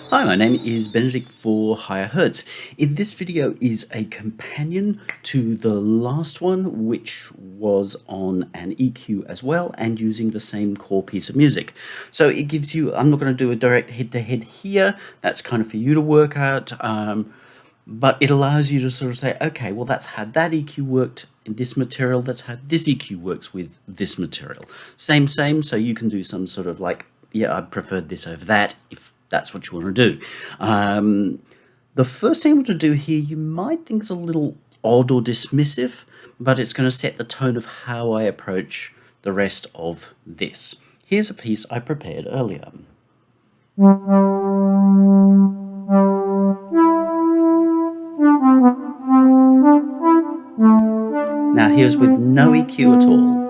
Hi, my name is Benedict for Higher Hertz. In this video is a companion to the last one, which was on an EQ as well and using the same core piece of music. So it gives you, I'm not going to do a direct head-to-head here, that's kind of for you to work out, but it allows you to sort of say, okay, well that's how that EQ worked in this material, that's how this EQ works with this material. Same, so you can do some sort of like, yeah, I preferred this over that, if that's what you want to do. The first thing I'm going to do here, you might think is a little odd or dismissive, but it's going to set the tone of how I approach the rest of this. Here's a piece I prepared earlier. Now here's with no EQ at all.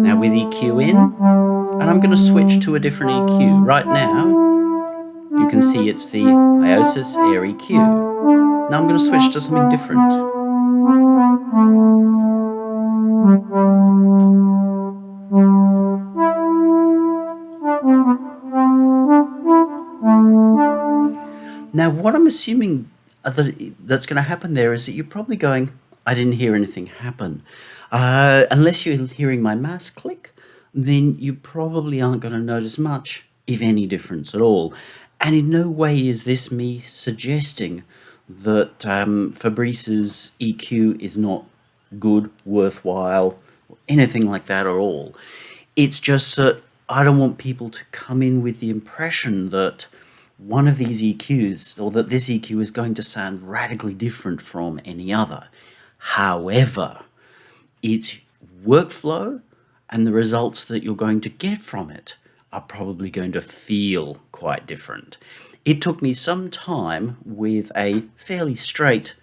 Now with EQ in, and I'm going to switch to a different EQ. Right now, you can see it's the Eiosis AirEQ. Now I'm going to switch to something different. Now what I'm assuming that's going to happen there is that you're probably going, I didn't hear anything happen. Unless you're hearing my mouse click, then you probably aren't going to notice much, if any difference at all. And in no way is this me suggesting that Fabrice's EQ is not good, worthwhile, or anything like that at all. It's just that I don't want people to come in with the impression that one of these EQs, or that this EQ is going to sound radically different from any other. However, its workflow and the results that you're going to get from it are probably going to feel quite different. It took me some time with a fairly straight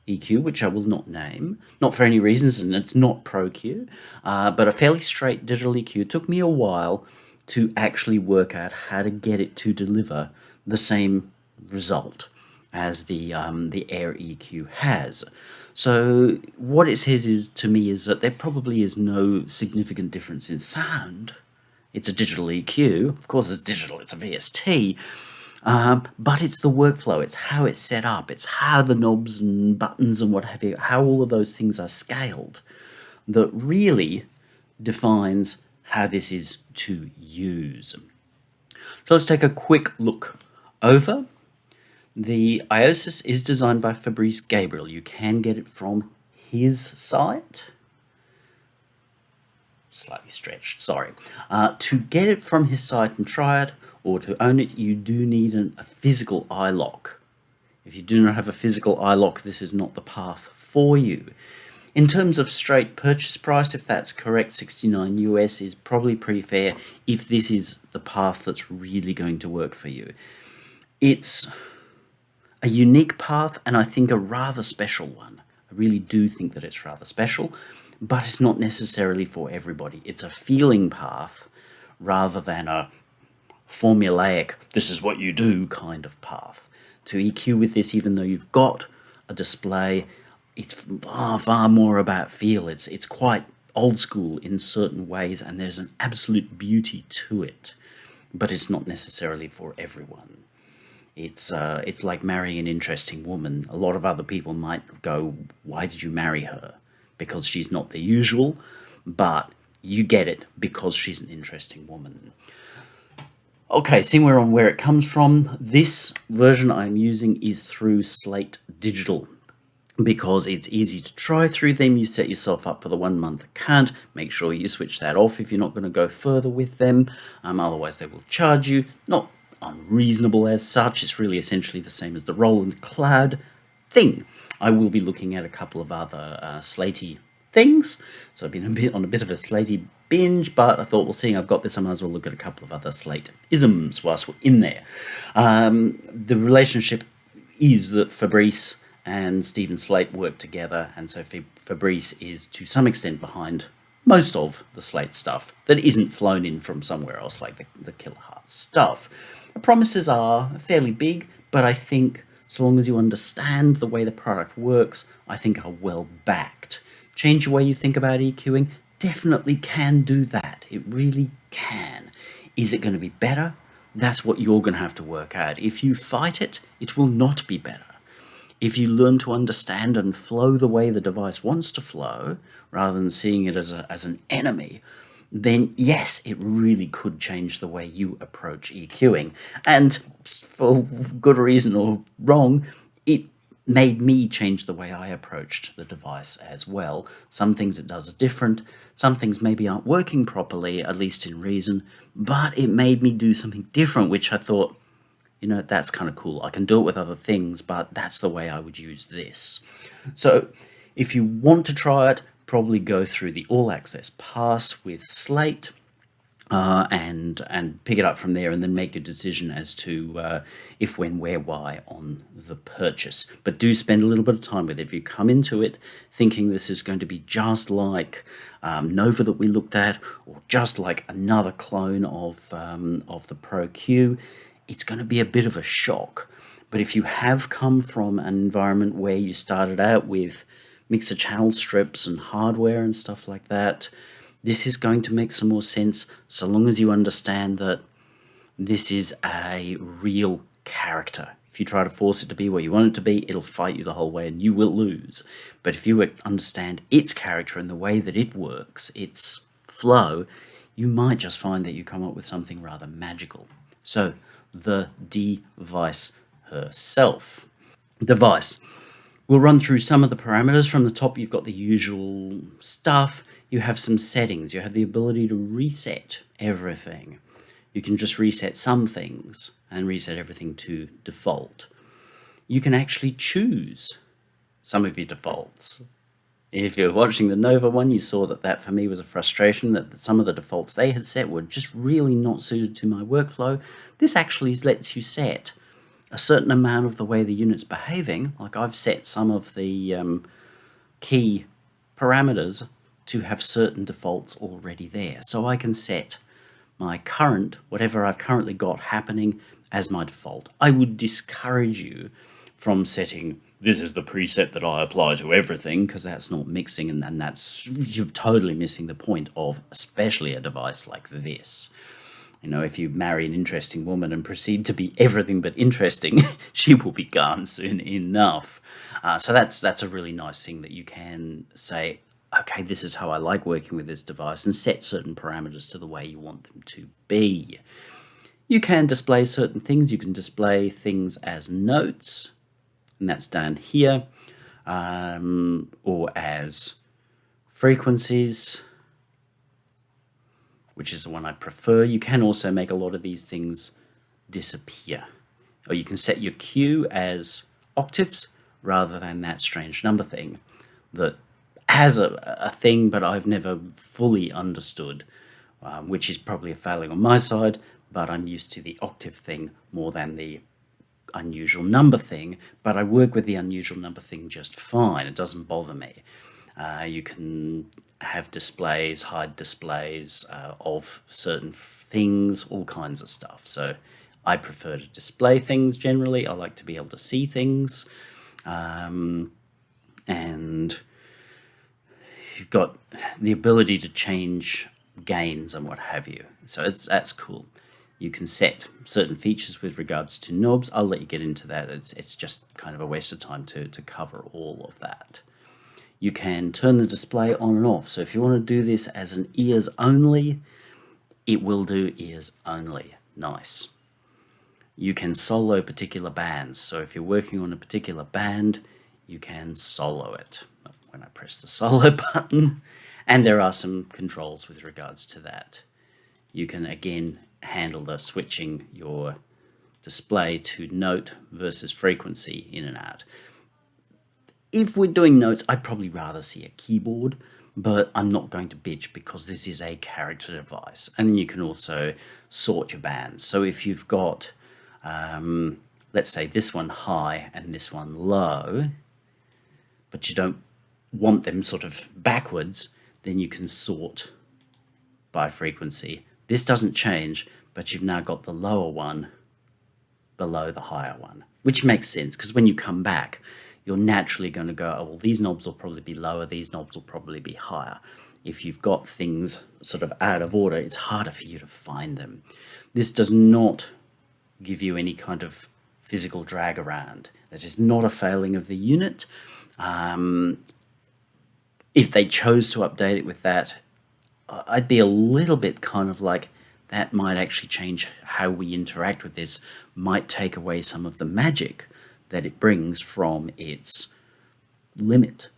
EQ, which I will not name, not for any reasons, and it's not Pro Q, but a fairly straight digital EQ. It took me a while to actually work out how to get it to deliver the same result as the Air EQ has. So what it says is to me is that there probably is no significant difference in sound. It's a digital EQ, of course it's digital, it's a VST, but it's the workflow, it's how it's set up, it's how the knobs and buttons and what have you, how all of those things are scaled that really defines how this is to use. So let's take a quick look over. The Eiosis is designed by Fabrice Gabriel. You can get it from his site. Slightly stretched, sorry. To get it from his site and try it, or to own it, you do need a physical eye lock. If you do not have a physical eye lock, this is not the path for you. In terms of straight purchase price, if that's correct, 69 US is probably pretty fair if this is the path that's really going to work for you. It's a unique path, and I think a rather special one. I really do think that it's rather special, but it's not necessarily for everybody. It's a feeling path rather than a formulaic, this is what you do kind of path. To EQ with this, even though you've got a display, it's far more about feel. It's quite old school in certain ways, and there's an absolute beauty to it, but it's not necessarily for everyone. It's like marrying an interesting woman. A lot of other people might go, why did you marry her? Because she's not the usual, but you get it because she's an interesting woman. Okay, seeing where it comes from, this version I'm using is through Slate Digital because it's easy to try through them. You set yourself up for the 1 month account. Make sure you switch that off if you're not going to go further with them. Otherwise, they will charge you. Not unreasonable as such. It's really essentially the same as the Roland Cloud thing. I will be looking at a couple of other Slatey things, so I've been on a bit of a Slatey binge, but I thought, well, seeing I've got this, I might as well look at a couple of other Slate isms whilst we're in there. The relationship is that Fabrice and Stephen Slate work together, and so Fabrice is to some extent behind most of the Slate stuff that isn't flown in from somewhere else, like the Kiloheart stuff. The promises are fairly big, but I think so long as you understand the way the product works, I think are well backed. Change the way you think about EQing, definitely can do that. It really can. Is it going to be better That's what you're going to have to work out. If you fight it, it will not be better. If you learn to understand and flow the way the device wants to flow, rather than seeing it as an enemy, then yes, it really could change the way you approach EQing. And for good reason or wrong, it made me change the way I approached the device as well. Some things it does are different, some things maybe aren't working properly, at least in reason, but it made me do something different, which I thought, you know, that's kind of cool. I can do it with other things, but that's the way I would use this. So if you want to try it, probably go through the All Access Pass with Slate, and pick it up from there, and then make a decision as to if, when, where, why on the purchase. But do spend a little bit of time with it. If you come into it thinking this is going to be just like Nova that we looked at, or just like another clone of the Pro Q, it's going to be a bit of a shock. But if you have come from an environment where you started out with mixer channel strips and hardware and stuff like that, this is going to make some more sense, so long as you understand that this is a real character. If you try to force it to be what you want it to be, it'll fight you the whole way and you will lose. But if you understand its character and the way that it works, its flow, you might just find that you come up with something rather magical. So, the device herself. Device. We'll run through some of the parameters. From the top, you've got the usual stuff. You have some settings. You have the ability to reset everything. You can just reset some things and reset everything to default. You can actually choose some of your defaults. If you're watching the Nova one, you saw that for me was a frustration, that some of the defaults they had set were just really not suited to my workflow. This actually lets you set a certain amount of the way the unit's behaving. Like, I've set some of the key parameters to have certain defaults already there. So I can set my current, whatever I've currently got happening, as my default. I would discourage you from setting, this is the preset that I apply to everything, because that's not mixing, and that's, you're totally missing the point of especially a device like this. You know, if you marry an interesting woman and proceed to be everything but interesting, she will be gone soon enough. So that's a really nice thing, that you can say, okay, this is how I like working with this device, and set certain parameters to the way you want them to be. You can display certain things. You can display things as notes, and that's down here, or as frequencies, which is the one I prefer. You can also make a lot of these things disappear. Or you can set your Q as octaves rather than that strange number thing that has a thing, but I've never fully understood, which is probably a failing on my side, but I'm used to the octave thing more than the unusual number thing, but I work with the unusual number thing just fine. It doesn't bother me. You can have displays, hide displays of certain things, all kinds of stuff. So I prefer to display things generally. I like to be able to see things. And you've got the ability to change gains and what have you. So that's cool. You can set certain features with regards to knobs. I'll let you get into that. It's just kind of a waste of time to cover all of that. You can turn the display on and off. So if you want to do this as an ears only, it will do ears only. Nice. You can solo particular bands. So if you're working on a particular band, you can solo it when I press the solo button. And there are some controls with regards to that. You can again handle the switching your display to note versus frequency in and out. If we're doing notes, I'd probably rather see a keyboard, but I'm not going to bitch because this is a character device. And then you can also sort your bands. So if you've got, let's say this one high and this one low, but you don't want them sort of backwards, then you can sort by frequency. This doesn't change, but you've now got the lower one below the higher one, which makes sense because when you come back, you're naturally going to go, oh, well, these knobs will probably be lower, these knobs will probably be higher. If you've got things sort of out of order, it's harder for you to find them. This does not give you any kind of physical drag around. That is not a failing of the unit. If they chose to update it with that, I'd be a little bit kind of like, that might actually change how we interact with this, might take away some of the magic that it brings from its limit.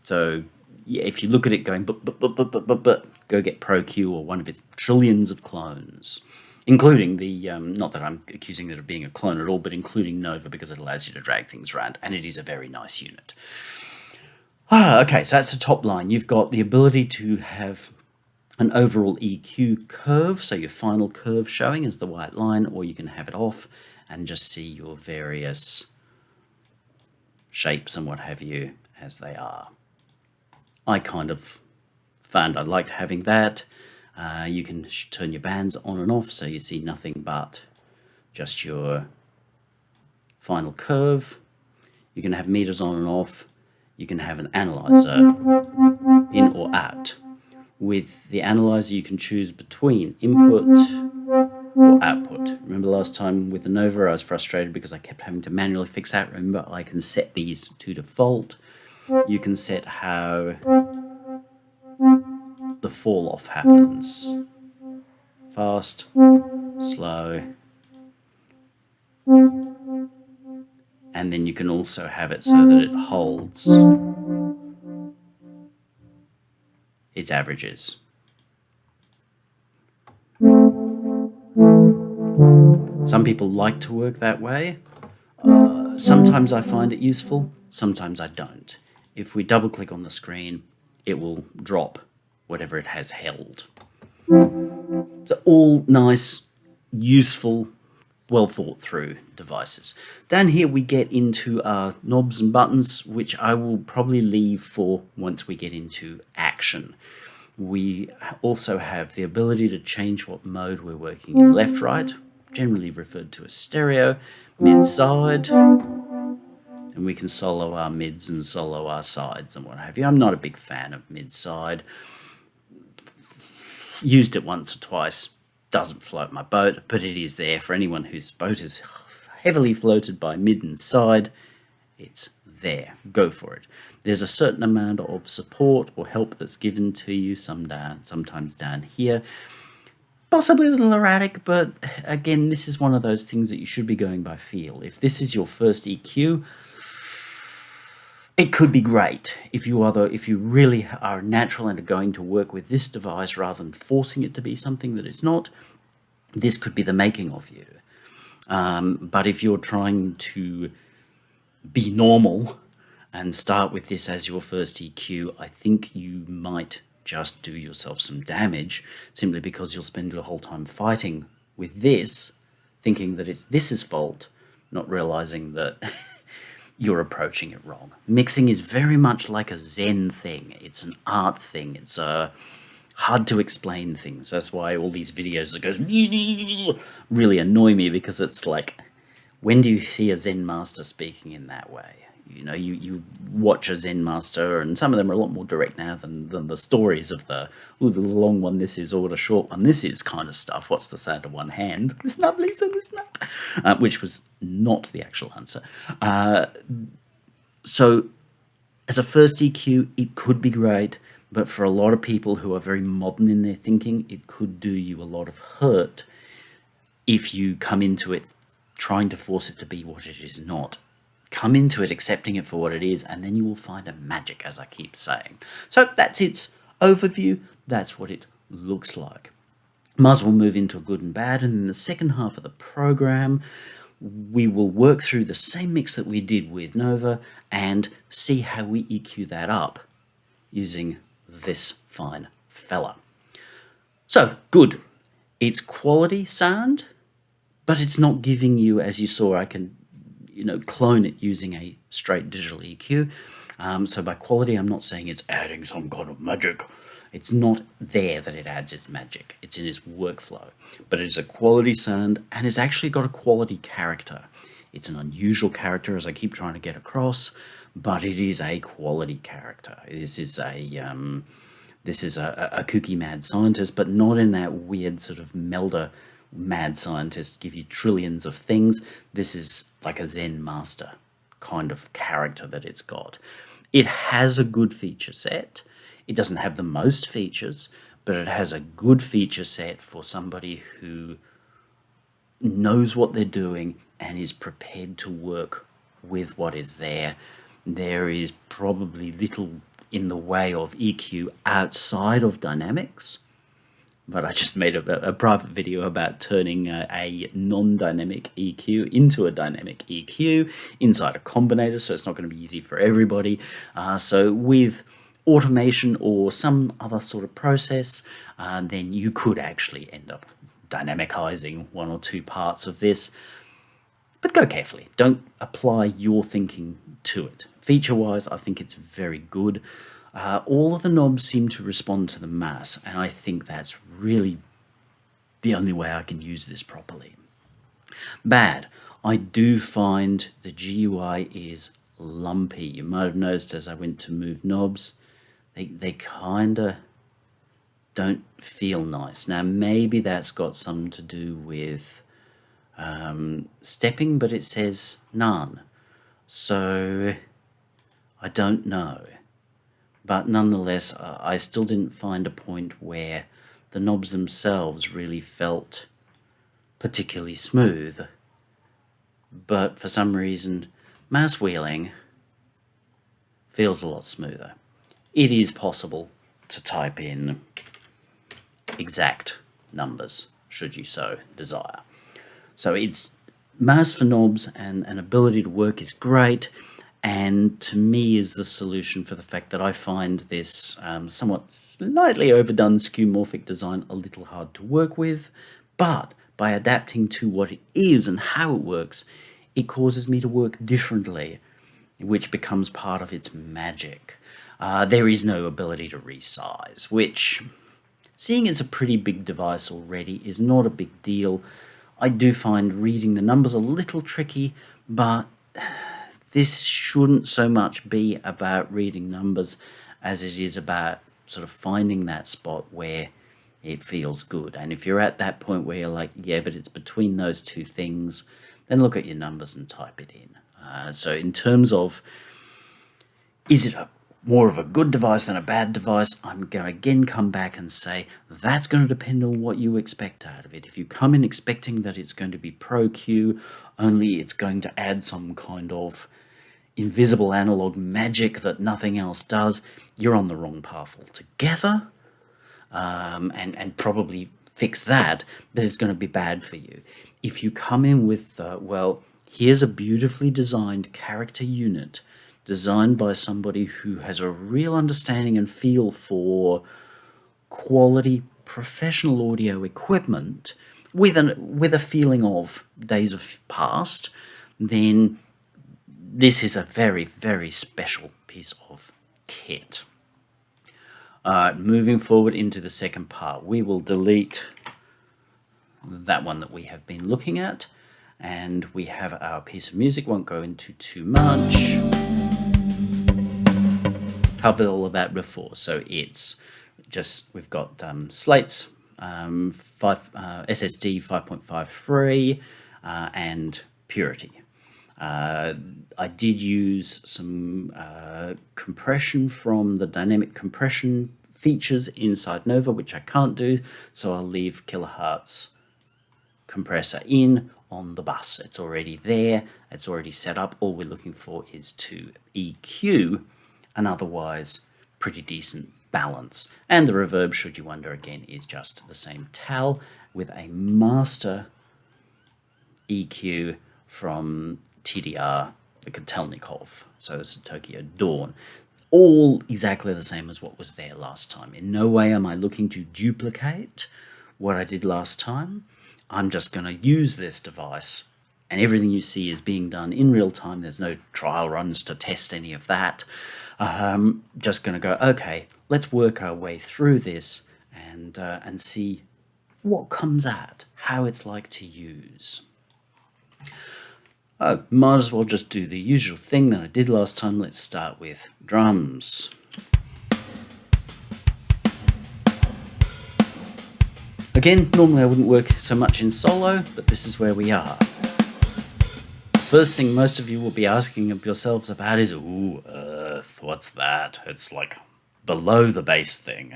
So yeah, if you look at it going, but go get Pro Q or one of its trillions of clones, including the, not that I'm accusing it of being a clone at all, but including Nova, because it allows you to drag things around, and it is a very nice unit. Okay, so that's the top line. You've got the ability to have an overall EQ curve, so your final curve showing is the white line, or you can have it off and just see your various shapes and what have you as they are. I kind of found I liked having that. You can turn your bands on and off, so you see nothing but just your final curve. You can have meters on and off. You can have an analyzer in or out. With the analyzer, you can choose between input or output. Remember last time with the Nova, I was frustrated because I kept having to manually fix that. Remember, I can set these to default. You can set how the fall off happens. Fast, slow. And then you can also have it so that it holds its averages. Some people like to work that way. Sometimes I find it useful, sometimes I don't. If we double click on the screen, it will drop whatever it has held. So all nice, useful, well thought through devices. Down here we get into our knobs and buttons, which I will probably leave for once we get into action. We also have the ability to change what mode we're working in, left, right, generally referred to as stereo, mid, side, and we can solo our mids and solo our sides and what have you. I'm not a big fan of mid, side. Used it once or twice. Doesn't float my boat, but it is there for anyone whose boat is heavily floated by mid and side. It's there. Go for it. There's a certain amount of support or help that's given to you, sometimes down here. Possibly a little erratic, but again, this is one of those things that you should be going by feel. If this is your first EQ, it could be great if you really are natural and are going to work with this device rather than forcing it to be something that it's not. This could be the making of you. But if you're trying to be normal and start with this as your first EQ, I think you might just do yourself some damage simply because you'll spend your whole time fighting with this, thinking that it's this's fault, not realizing that you're approaching it wrong. Mixing is very much like a Zen thing. It's an art thing. It's a hard to explain things. That's why all these videos that goes really annoy me, because it's like, when do you see a Zen master speaking in that way? You know, you watch a Zen master, and some of them are a lot more direct now than the stories of the long one this is, or the short one this is kind of stuff. What's the sound of one hand? The snub, Lisa, the snub. Which was not the actual answer. So, as a first EQ, it could be great, but for a lot of people who are very modern in their thinking, it could do you a lot of hurt if you come into it trying to force it to be what it is not. Come into it accepting it for what it is, and then you will find a magic, as I keep saying. So that's its overview. That's what it looks like. Might as well move into a good and bad, and in the second half of the program, we will work through the same mix that we did with Nova and see how we EQ that up using this fine fella. So, good. It's quality sound, but it's not giving you, as you saw, I can clone it using a straight digital EQ. So by quality, I'm not saying it's adding some kind of magic. It's not there that it adds its magic. It's in its workflow. But it is a quality sound, and it's actually got a quality character. It's an unusual character, as I keep trying to get across, but it is a quality character. This is a kooky mad scientist, but not in that weird sort of Melda mad scientists give you trillions of things. This is like a Zen master kind of character that it's got. It has a good feature set. It doesn't have the most features, but it has a good feature set for somebody who knows what they're doing and is prepared to work with what is there. There is probably little in the way of EQ outside of dynamics, but I just made a private video about turning a non-dynamic EQ into a dynamic EQ inside a combinator, so it's not going to be easy for everybody. So with automation or some other sort of process, then you could actually end up dynamicizing one or two parts of this. But go carefully. Don't apply your thinking to it. Feature-wise, I think it's very good. All of the knobs seem to respond to the mass, and I think that's really the only way I can use this properly. Bad. I do find the GUI is lumpy. You might have noticed as I went to move knobs, they kind of don't feel nice. Now, maybe that's got something to do with stepping, but it says none. So I don't know. But nonetheless, I still didn't find a point where the knobs themselves really felt particularly smooth. But for some reason, mouse wheeling feels a lot smoother. It is possible to type in exact numbers, should you so desire. So it's mouse for knobs and an ability to work is great, and to me is the solution for the fact that I find this somewhat slightly overdone skeuomorphic design a little hard to work with, but by adapting to what it is and how it works, it causes me to work differently, which becomes part of its magic. There is no ability to resize, which, seeing as a pretty big device already, is not a big deal. I do find reading the numbers a little tricky, but this shouldn't so much be about reading numbers as it is about sort of finding that spot where it feels good. And if you're at that point where you're like, yeah, but it's between those two things, then look at your numbers and type it in. So in terms of, is it more of a good device than a bad device, I'm going to again come back and say that's going to depend on what you expect out of it. If you come in expecting that it's going to be Pro Q, only it's going to add some kind of invisible analog magic that nothing else does, you're on the wrong path altogether, and probably fix that, but it's going to be bad for you. If you come in with, well, here's a beautifully designed character unit designed by somebody who has a real understanding and feel for quality professional audio equipment with a feeling of days of past, then this is a very, very special piece of kit. Moving forward into the second part, we will delete that one that we have been looking at, and we have our piece of music. Won't go into too much. Covered all of that before, so it's just, we've got slates, SSD 5.5 free, and Purity. I did use some compression from the dynamic compression features inside Nova, which I can't do, so I'll leave kilohertz compressor in on the bus. It's already there, it's already set up. All we're looking for is to EQ an otherwise pretty decent balance. And the reverb, should you wonder, again, is just the same TAL with a master EQ from TDR, the Kotelnikov, so it's a Tokyo Dawn. All exactly the same as what was there last time. In no way am I looking to duplicate what I did last time. I'm just going to use this device, and everything you see is being done in real time. There's no trial runs to test any of that. Just going to go, okay, let's work our way through this and see what comes out, how it's like to use. Oh, might as well just do the usual thing that I did last time. Let's start with drums. Again, normally I wouldn't work so much in solo, but this is where we are. The first thing most of you will be asking of yourselves about is, ooh, earth, what's that? It's like below the bass thing.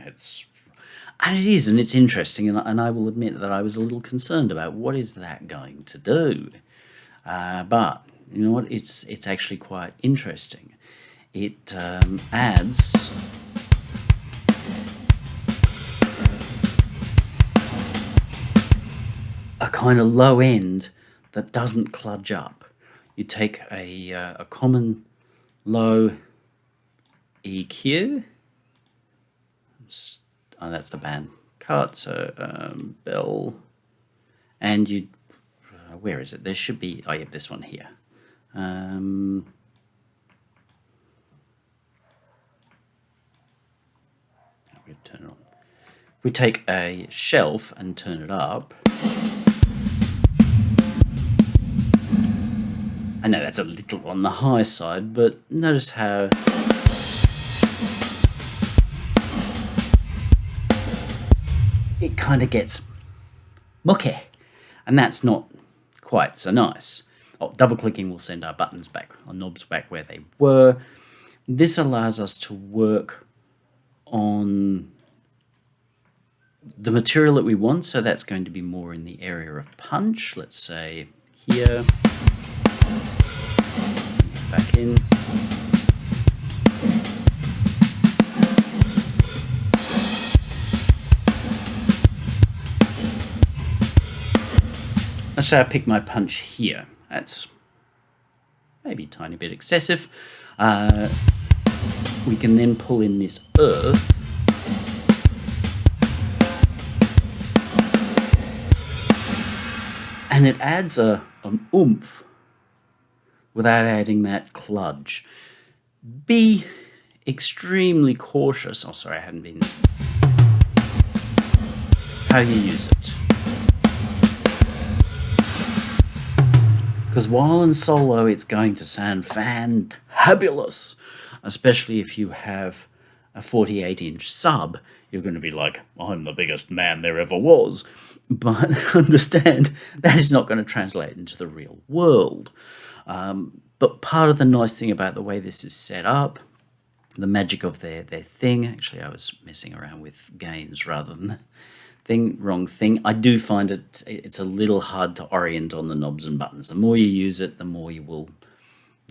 And it is, and it's interesting, and I will admit that I was a little concerned about what is that going to do. But you know what? It's actually quite interesting. It adds a kind of low end that doesn't kludge up. You take a common low EQ. Oh, that's the band cut. So bell, and you. Where is it? There should be. Oh, yeah, this one here. We turn it on. If we take a shelf and turn it up. I know that's a little on the high side, but notice how it kind of gets mucky, and that's not quite so nice. Oh, double clicking will send our buttons back, our knobs back where they were. This allows us to work on the material that we want, so that's going to be more in the area of punch. Let's say here. Back in. Let's say I pick my punch here. That's maybe a tiny bit excessive. We can then pull in this earth. And it adds an oomph without adding that kludge. Be extremely cautious. Oh, sorry, I hadn't been. How you use it. Because while in solo it's going to sound fantabulous, especially if you have a 48-inch sub, you're going to be like, I'm the biggest man there ever was. But understand, that is not going to translate into the real world. But part of the nice thing about the way this is set up, the magic of their thing, actually I was messing around with gains rather than wrong thing. I do find it's a little hard to orient on the knobs and buttons. The more you use it, the more you will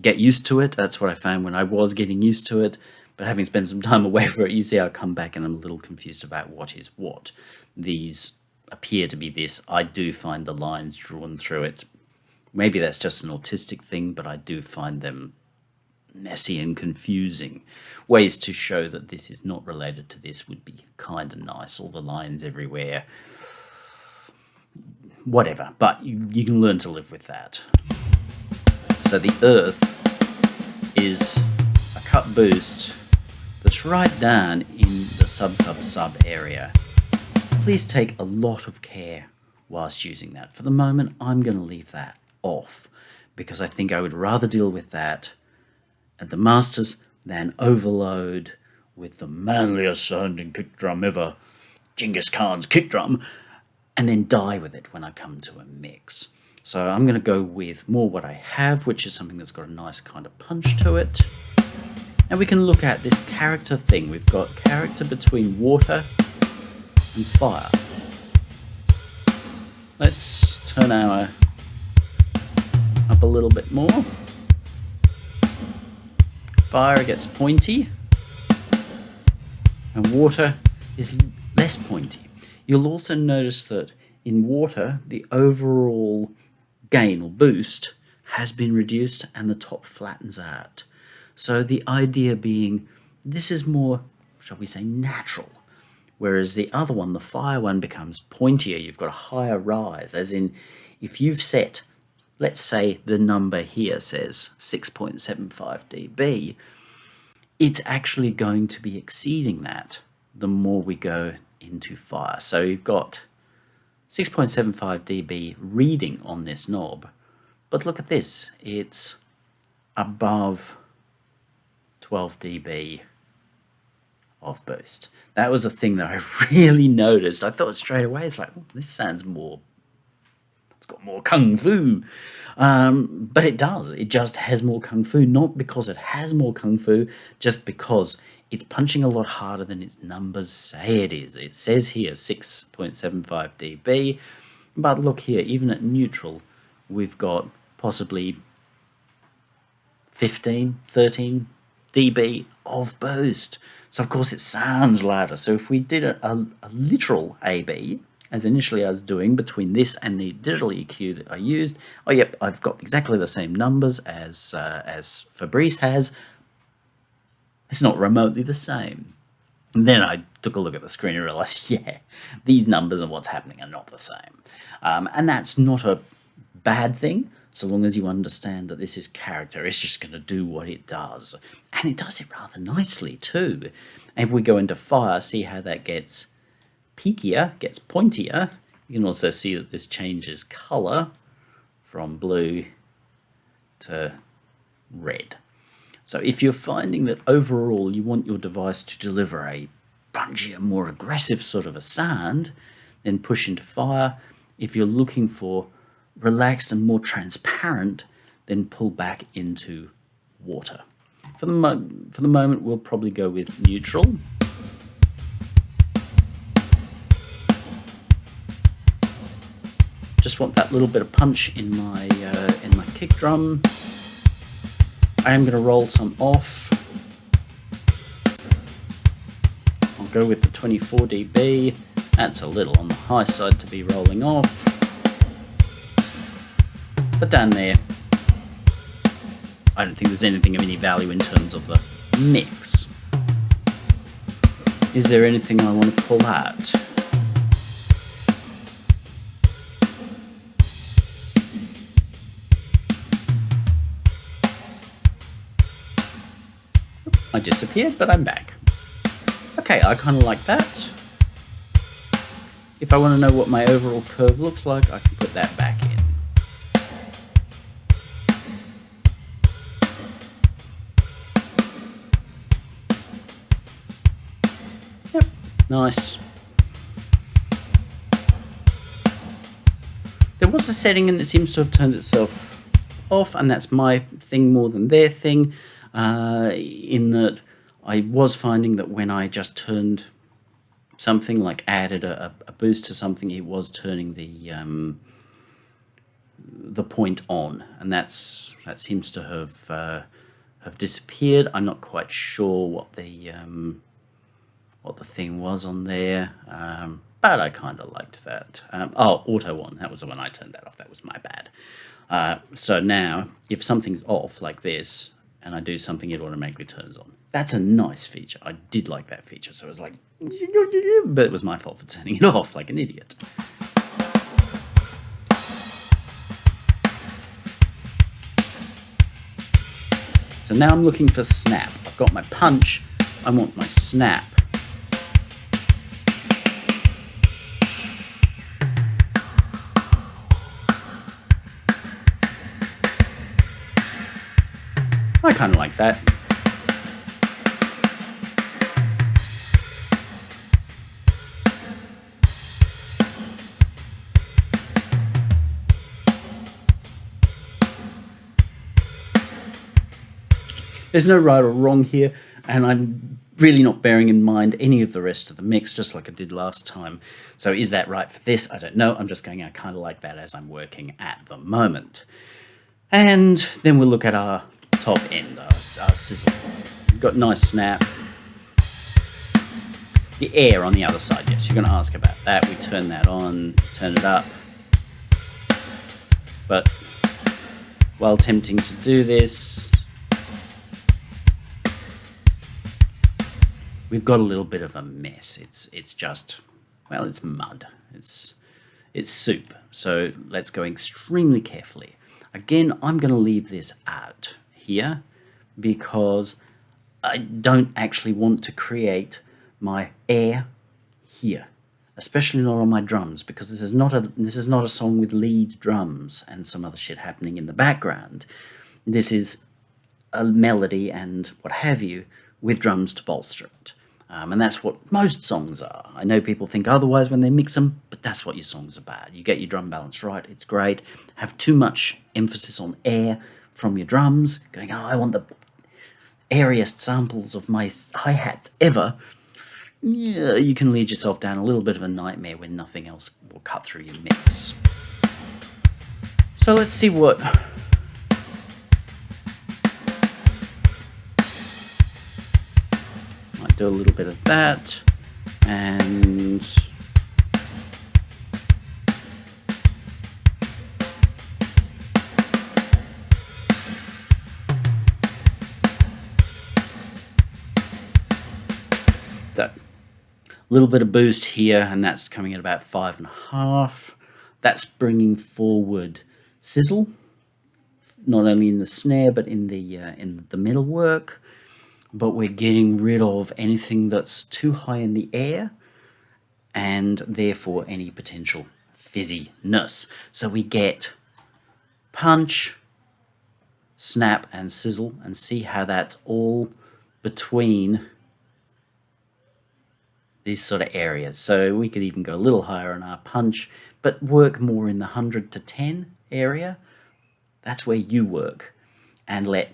get used to it. That's what I found when I was getting used to it. But having spent some time away from it, you see I come back and I'm a little confused about what is what. These appear to be this. I do find the lines drawn through it. Maybe that's just an autistic thing, but I do find them messy and confusing. Ways to show that this is not related to this would be kind of nice. All the lines everywhere. Whatever, but you can learn to live with that. So the earth is a cut boost that's right down in the sub area. Please take a lot of care whilst using that. For the moment, I'm going to leave that off because I think I would rather deal with that at the masters than overload with the manliest sounding kick drum ever, Genghis Khan's kick drum, and then die with it when I come to a mix. So I'm going to go with more what I have, which is something that's got a nice kind of punch to it. And we can look at this character thing. We've got character between water and fire. Let's turn our up a little bit more. Fire gets pointy, and water is less pointy. You'll also notice that in water, the overall gain or boost has been reduced and the top flattens out. So the idea being this is more, shall we say, natural. Whereas the other one, the fire one, becomes pointier. You've got a higher rise, as in if you've set, let's say the number here says 6.75 dB, it's actually going to be exceeding that the more we go into fire. So you've got 6.75 dB reading on this knob, but look at this, it's above 12 dB of boost. That was a thing that I really noticed. I thought straight away, it's like, oh, this sounds more, it's got more kung fu. But it does. It just has more kung fu, not because it has more kung fu, just because it's punching a lot harder than its numbers say it is. It says here 6.75 dB, but look here, even at neutral, we've got possibly 15, 13 dB of boost. So of course it sounds louder. So if we did a literal AB, as initially I was doing between this and the digital EQ that I used, oh yep, I've got exactly the same numbers as Fabrice has. It's not remotely the same. And then I took a look at the screen and realized, yeah, these numbers and what's happening are not the same. And that's not a bad thing, so long as you understand that this is character. It's just going to do what it does. And it does it rather nicely too. And if we go into fire, see how that gets peakier, gets pointier. You can also see that this changes color from blue to red. So if you're finding that overall you want your device to deliver a punchier, more aggressive sort of a sound, then push into fire. If you're looking for relaxed and more transparent, then pull back into water. For the moment, we'll probably go with neutral. Just want that little bit of punch in my kick drum. I am going to roll some off. I'll go with the 24 dB. That's a little on the high side to be rolling off. But down there, I don't think there's anything of any value in terms of the mix. Is there anything I want to pull out? I disappeared, but I'm back. Okay, I kind of like that. If I want to know what my overall curve looks like, I can put that back in. Yep, nice. There was a setting and it seems to have turned itself off, and that's my thing more than their thing. In that I was finding that when I just turned something, like added a boost to something, it was turning the point on, and that seems to have disappeared. I'm not quite sure what the thing was on there, but I kind of liked that. Auto on, that was the one I turned that off. That was my bad. So now, if something's off like this, and I do something, it automatically turns on. That's a nice feature. I did like that feature. So it was like, but it was my fault for turning it off like an idiot. So now I'm looking for snap. I've got my punch. I want my snap. I kind of like that. There's no right or wrong here, and I'm really not bearing in mind any of the rest of the mix, just like I did last time. So is that right for this? I don't know. I'm just going, I kind of like that as I'm working at the moment. And then we'll look at our top end, our sizzle. We've got nice snap. The air on the other side, yes, you're going to ask about that. We turn that on, turn it up. But while attempting to do this, we've got a little bit of a mess. It's just, well, it's mud. It's soup. So let's go extremely carefully. Again, I'm going to leave this out here because I don't actually want to create my air here, especially not on my drums, because this is not a song with lead drums and some other shit happening in the background. This is a melody and what have you with drums to bolster it. And that's what most songs are. I know people think otherwise when they mix them, but that's what your songs are about. You get your drum balance right, it's great. Have too much emphasis on air from your drums, going, oh, I want the airiest samples of my hi-hats ever. Yeah, you can lead yourself down a little bit of a nightmare when nothing else will cut through your mix. So let's see what... Might do a little bit of that, and... So, a little bit of boost here, and that's coming at about 5.5. That's bringing forward sizzle, not only in the snare but in the metal work. But we're getting rid of anything that's too high in the air, and therefore any potential fizziness. So we get punch, snap, and sizzle, and see how that's all between these sort of areas. So we could even go a little higher on our punch, but work more in the 100 to 10 area. That's where you work, and let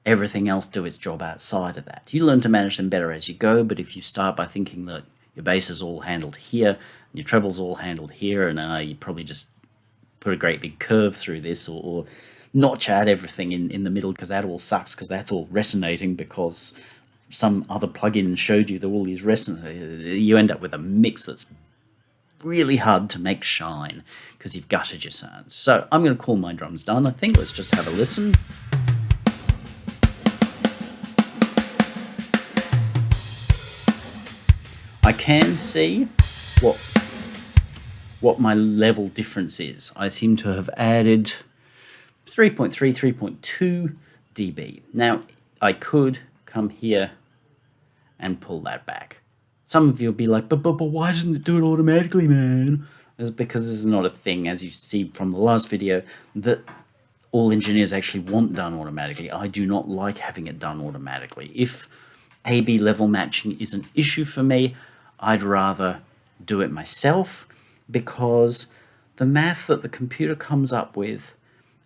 everything else do its job outside of that. You learn to manage them better as you go, but if you start by thinking that your bass is all handled here, and your treble's all handled here, and you probably just put a great big curve through this, or notch out everything in the middle, because that all sucks, because that's all resonating, because some other plugin showed you that all these resonate, you end up with a mix that's really hard to make shine, because you've gutted your sounds. So I'm going to call my drums done, I think. Let's just have a listen. I can see what my level difference is. I seem to have added 3.3, 3.2 dB. Now, I could come here and pull that back. Some of you will be like, but why doesn't it do it automatically, man? It's because this is not a thing, as you see from the last video, that all engineers actually want done automatically. I do not like having it done automatically. If A-B level matching is an issue for me, I'd rather do it myself, because the math that the computer comes up with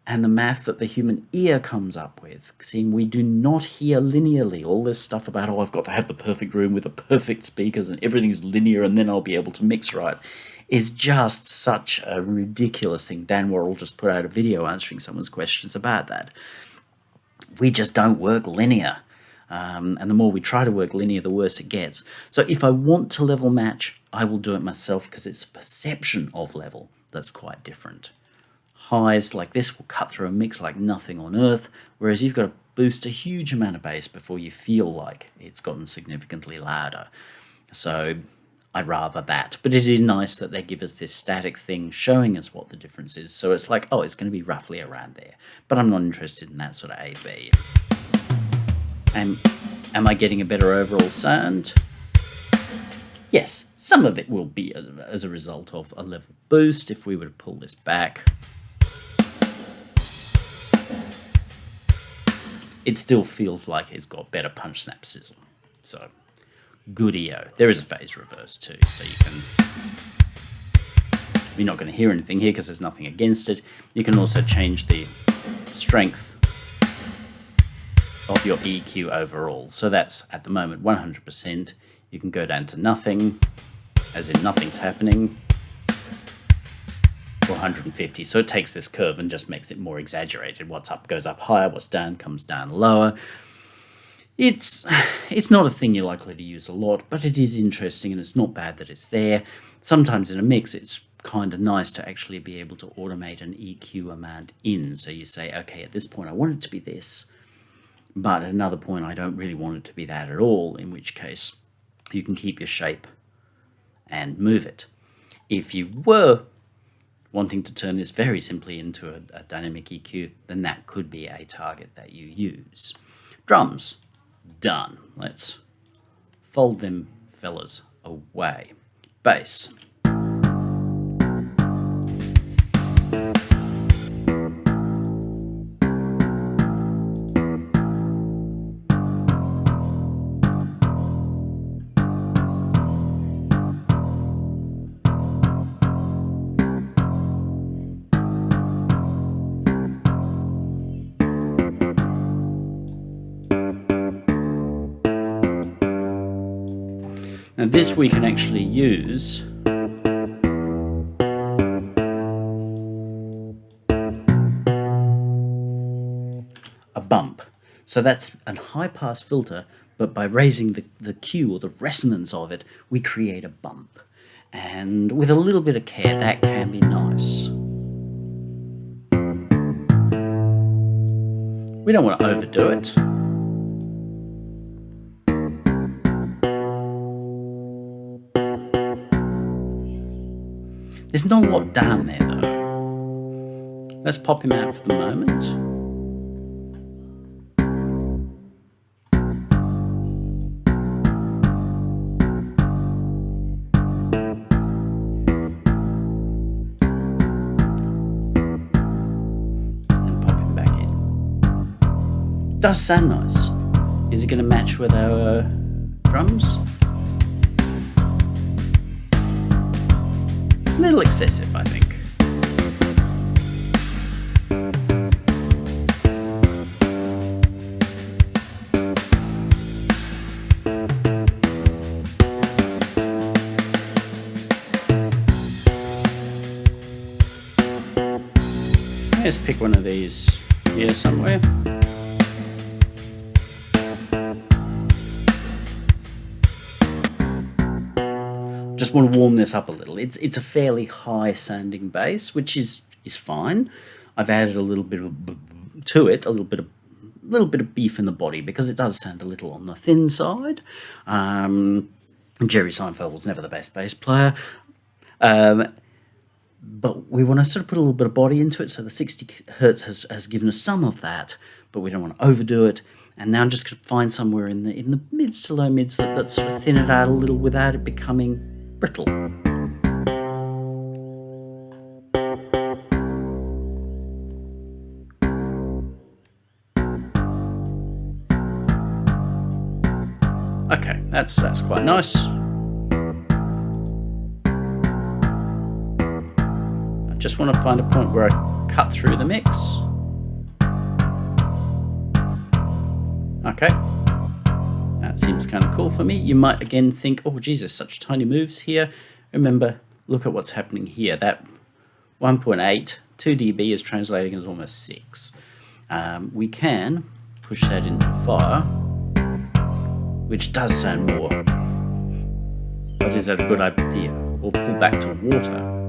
and the math that the human ear comes up with, seeing we do not hear linearly. All this stuff about, oh, I've got to have the perfect room with the perfect speakers and everything's linear and then I'll be able to mix right, is just such a ridiculous thing. Dan Worrell just put out a video answering someone's questions about that. We just don't work linear. And the more we try to work linear, the worse it gets. So if I want to level match, I will do it myself, because it's a perception of level that's quite different. Highs like this will cut through a mix like nothing on earth, whereas you've got to boost a huge amount of bass before you feel like it's gotten significantly louder. So I'd rather that. But it is nice that they give us this static thing showing us what the difference is. So it's like, oh, it's going to be roughly around there. But I'm not interested in that sort of A-B. And am I getting a better overall sound? Yes, some of it will be as a result of a level boost. If we were to pull this back, it still feels like it's got better punch, snap, sizzle. So, good EO. There is a phase reverse too, so you can... You're not going to hear anything here because there's nothing against it. You can also change the strength of your EQ overall. So that's, at the moment, 100%. You can go down to nothing, as in nothing's happening, or 150. So it takes this curve and just makes it more exaggerated. What's up goes up higher, what's down comes down lower. It's not a thing you're likely to use a lot, but it is interesting, and it's not bad that it's there. Sometimes in a mix, it's kind of nice to actually be able to automate an EQ amount in. So you say, okay, at this point I want it to be this, but at another point I don't really want it to be that at all, in which case you can keep your shape and move it. If you were wanting to turn this very simply into a dynamic EQ, then that could be a target that you use. Drums, done. Let's fold them fellas away. Bass. Now this we can actually use a bump. So that's a high-pass filter, but by raising the Q, or the resonance of it, we create a bump. And with a little bit of care, that can be nice. We don't want to overdo it. There's not a lot down there though. Let's pop him out for the moment. And pop him back in. Does sound nice. Is it going to match with our drums? A little excessive, I think. Let's pick one of these here somewhere. Just want to warm this up a little. It's a fairly high sounding bass, which is fine. I've added a little bit to it, a little bit of beef in the body, because it does sound a little on the thin side. Jerry Seinfeld was never the best bass player, but we want to sort of put a little bit of body into it. So the 60 hertz has given us some of that, but we don't want to overdo it. And now I'm just going to find somewhere in the mids to low mids that sort of thin it out a little without it becoming brittle. Okay, that's quite nice. I just want to find a point where I cut through the mix. Okay. That seems kind of cool for me. You might again think, oh Jesus, such tiny moves here. Remember, look at what's happening here. That 1.8, 2 dB is translating as almost 6. We can push that into fire, which does sound more. But is that a good idea? Or pull back to water.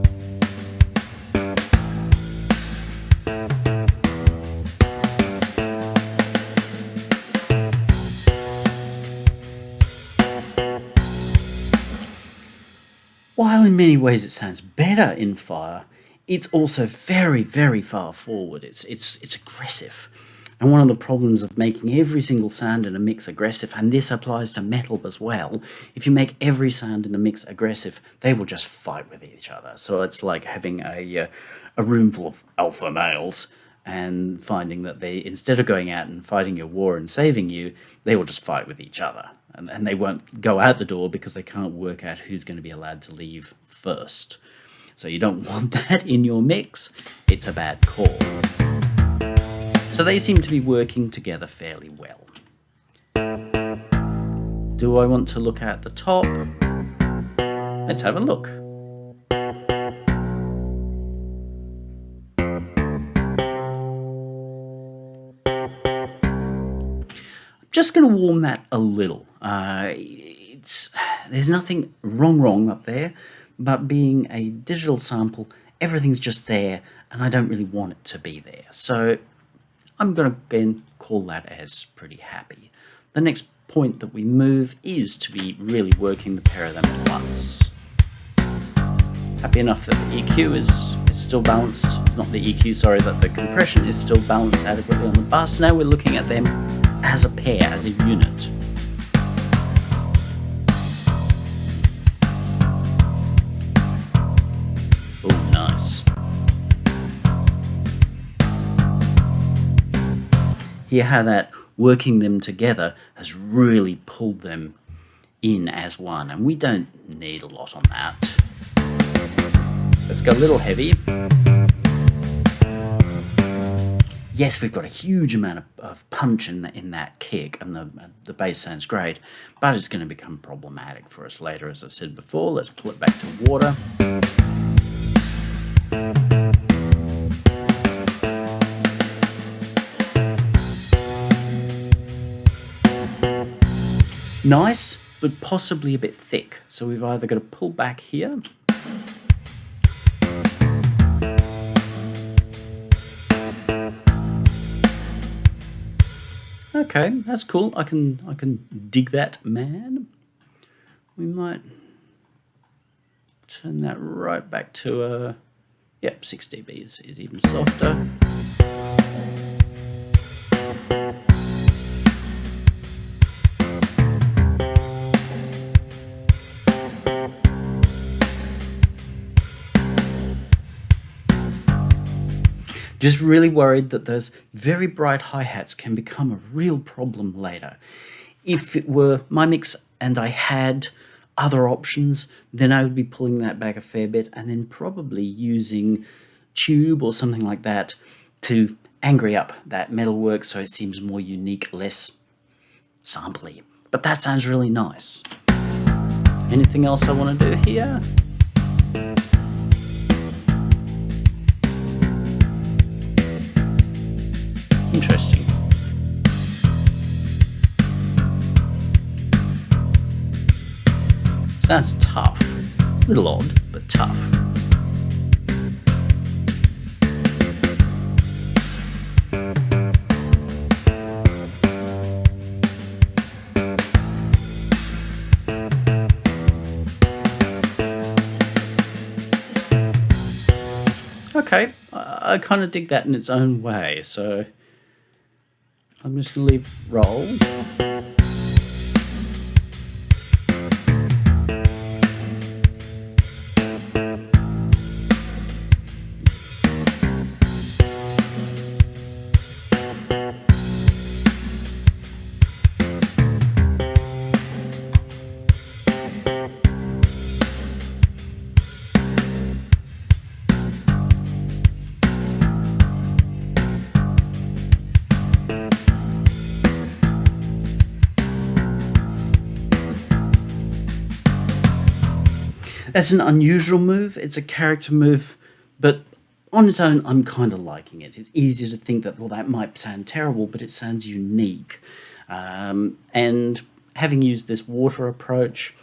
While in many ways it sounds better in fire, it's also very, very far forward. It's aggressive. And one of the problems of making every single sound in a mix aggressive, and this applies to metal as well, if you make every sound in a mix aggressive, they will just fight with each other. So it's like having a room full of alpha males and finding that they, instead of going out and fighting your war and saving you, they will just fight with each other. And they won't go out the door because they can't work out who's going to be allowed to leave first. So you don't want that in your mix. It's a bad call. So they seem to be working together fairly well. Do I want to look at the top? Let's have a look. Just going to warm that a little. There's nothing wrong up there, but being a digital sample, everything's just there, and I don't really want it to be there. So I'm going to again call that as pretty happy. The next point that we move is to be really working the pair of them at once. Happy enough that the EQ is still balanced, not the EQ, sorry, that the compression is still balanced adequately on the bus. Now we're looking at them as a pair, as a unit. Oh, nice. Hear how that working them together has really pulled them in as one, and we don't need a lot on that. Let's go a little heavy. Yes, we've got a huge amount of punch in that kick, and the bass sounds great, but it's going to become problematic for us later, as I said before. Let's pull it back to water. Nice, but possibly a bit thick. So we've either got to pull back here. Okay, that's cool. I can dig that, man. We might turn that right back to yep, 6 dB is even softer. Just really worried that those very bright hi-hats can become a real problem later. If it were my mix and I had other options, then I would be pulling that back a fair bit and then probably using tube or something like that to angry up that metalwork so it seems more unique, less sampley. But that sounds really nice. Anything else I want to do here? Interesting. Sounds tough. A little odd, but tough. Okay, I kind of dig that in its own way, so I'm just going to leave roll. That's an unusual move. It's a character move, but on its own, I'm kind of liking it. It's easy to think that, well, that might sound terrible, but it sounds unique. And having used this water approach,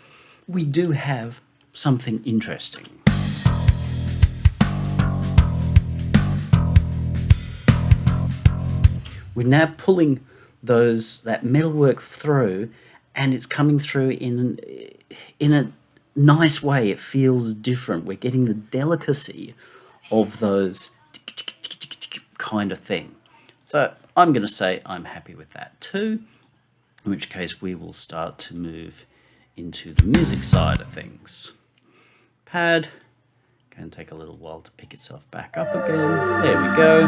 we do have something interesting. We're now pulling that metalwork through, and it's coming through in a nice way. It feels different. We're getting the delicacy of those kind of thing. So I'm going to say I'm happy with that too, in which case we will start to move into the music side of things. Pad, going to take a little while to pick itself back up again. There we go.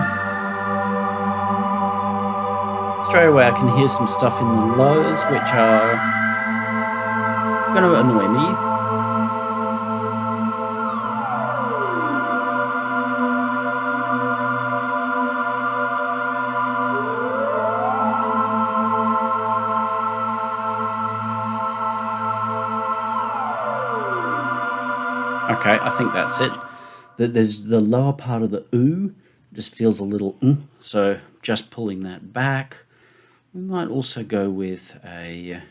Straight away I can hear some stuff in the lows which are going to annoy me. Okay, I think that's it. There's the lower part of the ooh just feels a little so just pulling that back. We might also go with again,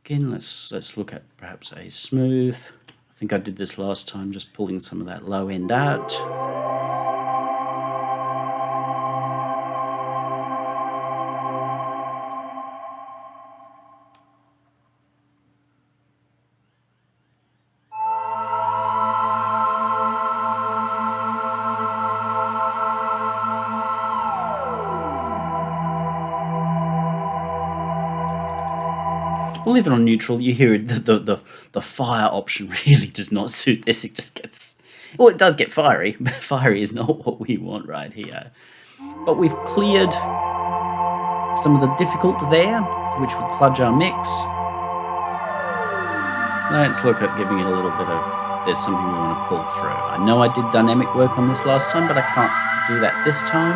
let's look at perhaps a smooth. I think I did this last time, just pulling some of that low end out. We'll leave it on neutral. You hear it, the fire option really does not suit this. It just gets, well, it does get fiery, but fiery is not what we want right here. But we've cleared some of the difficult there, which would kludge our mix. Let's look at giving it a little bit of there's something we want to pull through. I know I did dynamic work on this last time, but I can't do that this time.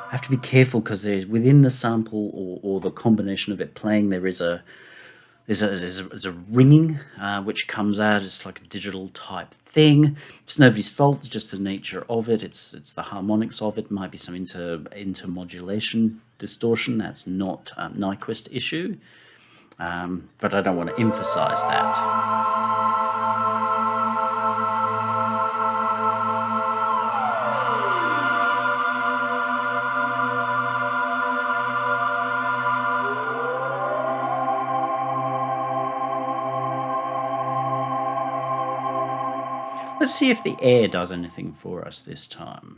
I have to be careful because there's within the sample or the combination of it playing, there's a ringing which comes out. It's like a digital type thing. It's nobody's fault. It's just the nature of it. It's the harmonics of it. Might be some intermodulation distortion. That's not a Nyquist issue, but I don't want to emphasize that. Let's see if the air does anything for us this time.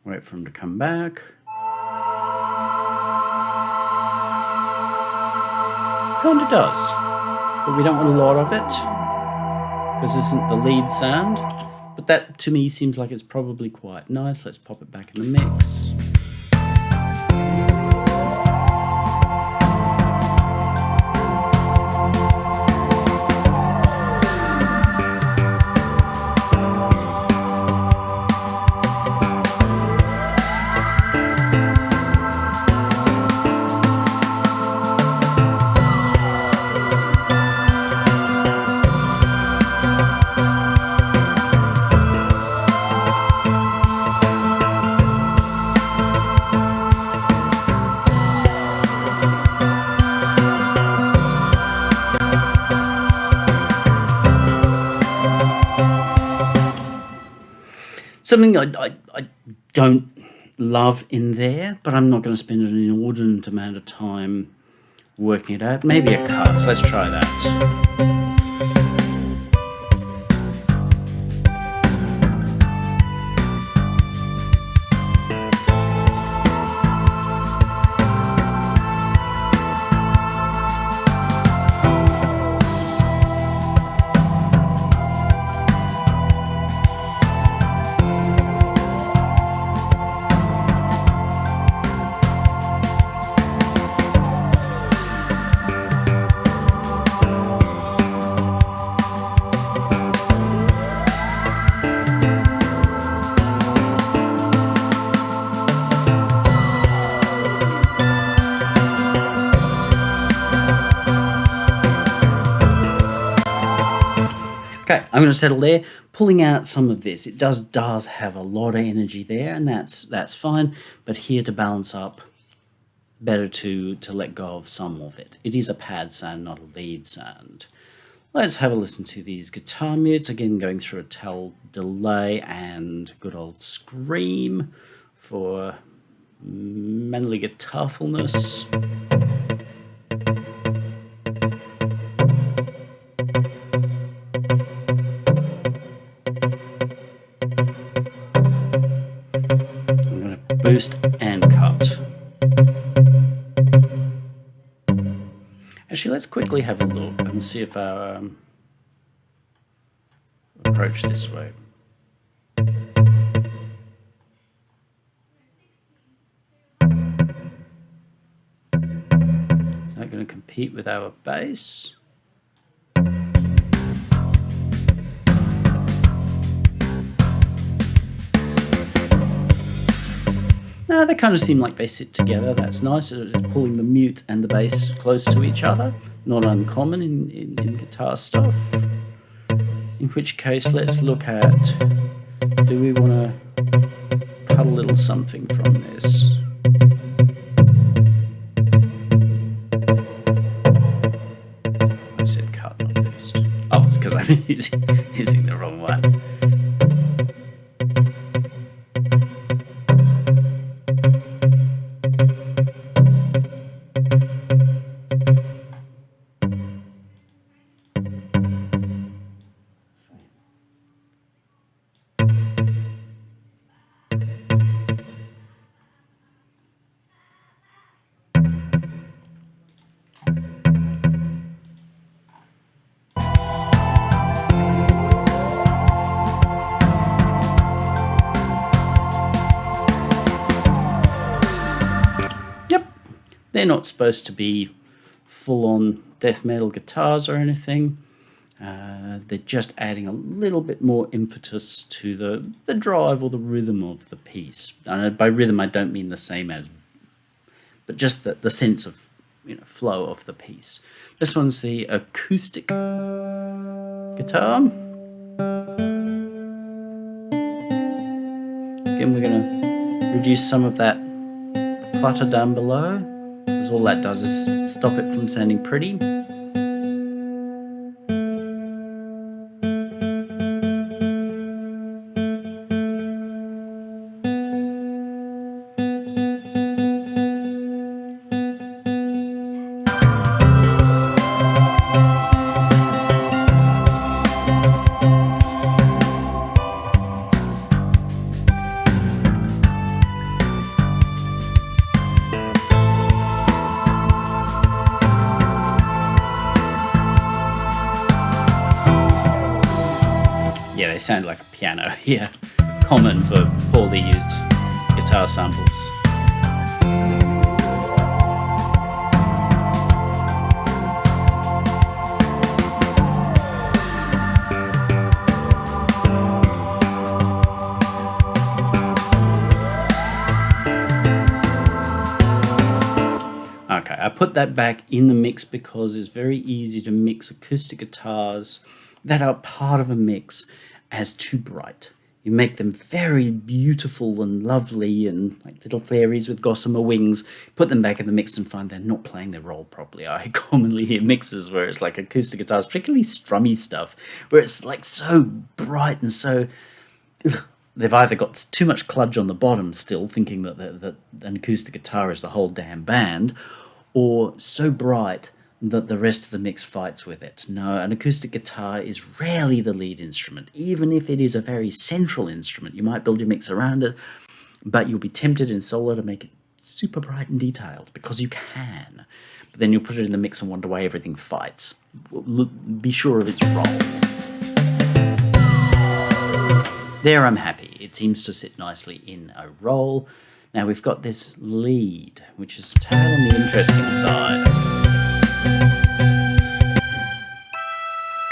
Wait for him to come back. Kinda does, but we don't want a lot of it because this isn't the lead sound. But that to me seems like it's probably quite nice. Let's pop it back in the mix. Something I don't love in there, but I'm not going to spend an inordinate amount of time working it out. Maybe a cut. Let's try that. Okay, I'm going to settle there, pulling out some of this. It does have a lot of energy there, and that's fine. But here to balance up, better to let go of some of it. It is a pad sound, not a lead sound. Let's have a listen to these guitar mutes. Again, going through a tel delay and good old scream for manly guitarfulness. Boost and cut. Actually, let's quickly have a look and see if our approach this way. Is that going to compete with our bass? They kind of seem like they sit together. That's nice. It's pulling the mute and the bass close to each other. Not uncommon in guitar stuff. In which case, let's look at, do we want to cut a little something from this? I said cut, not boost. Oh, it's because I'm using the wrong one. They're not supposed to be full-on death metal guitars or anything. They're just adding a little bit more impetus to the drive or the rhythm of the piece. And by rhythm, I don't mean the same as, but just the sense of, you know, flow of the piece. This one's the acoustic guitar. Again, we're going to reduce some of that clutter down below, because all that does is stop it from sounding pretty. Yeah, they sound like a piano here. Common for poorly used guitar samples. Okay, I put that back in the mix because it's very easy to mix acoustic guitars that are part of a mix as too bright. You make them very beautiful and lovely and like little fairies with gossamer wings. Put them back in the mix and find they're not playing their role properly. I commonly hear mixes where it's like acoustic guitars, particularly strummy stuff, where it's like so bright and so... They've either got too much kludge on the bottom still, thinking that an acoustic guitar is the whole damn band, or so bright that the rest of the mix fights with it. No, an acoustic guitar is rarely the lead instrument. Even if it is a very central instrument, you might build your mix around it, but you'll be tempted in solo to make it super bright and detailed, because you can. But then you'll put it in the mix and wonder why everything fights. Be sure of its role. There, I'm happy. It seems to sit nicely in a roll. Now we've got this lead, which is a tad on the interesting side.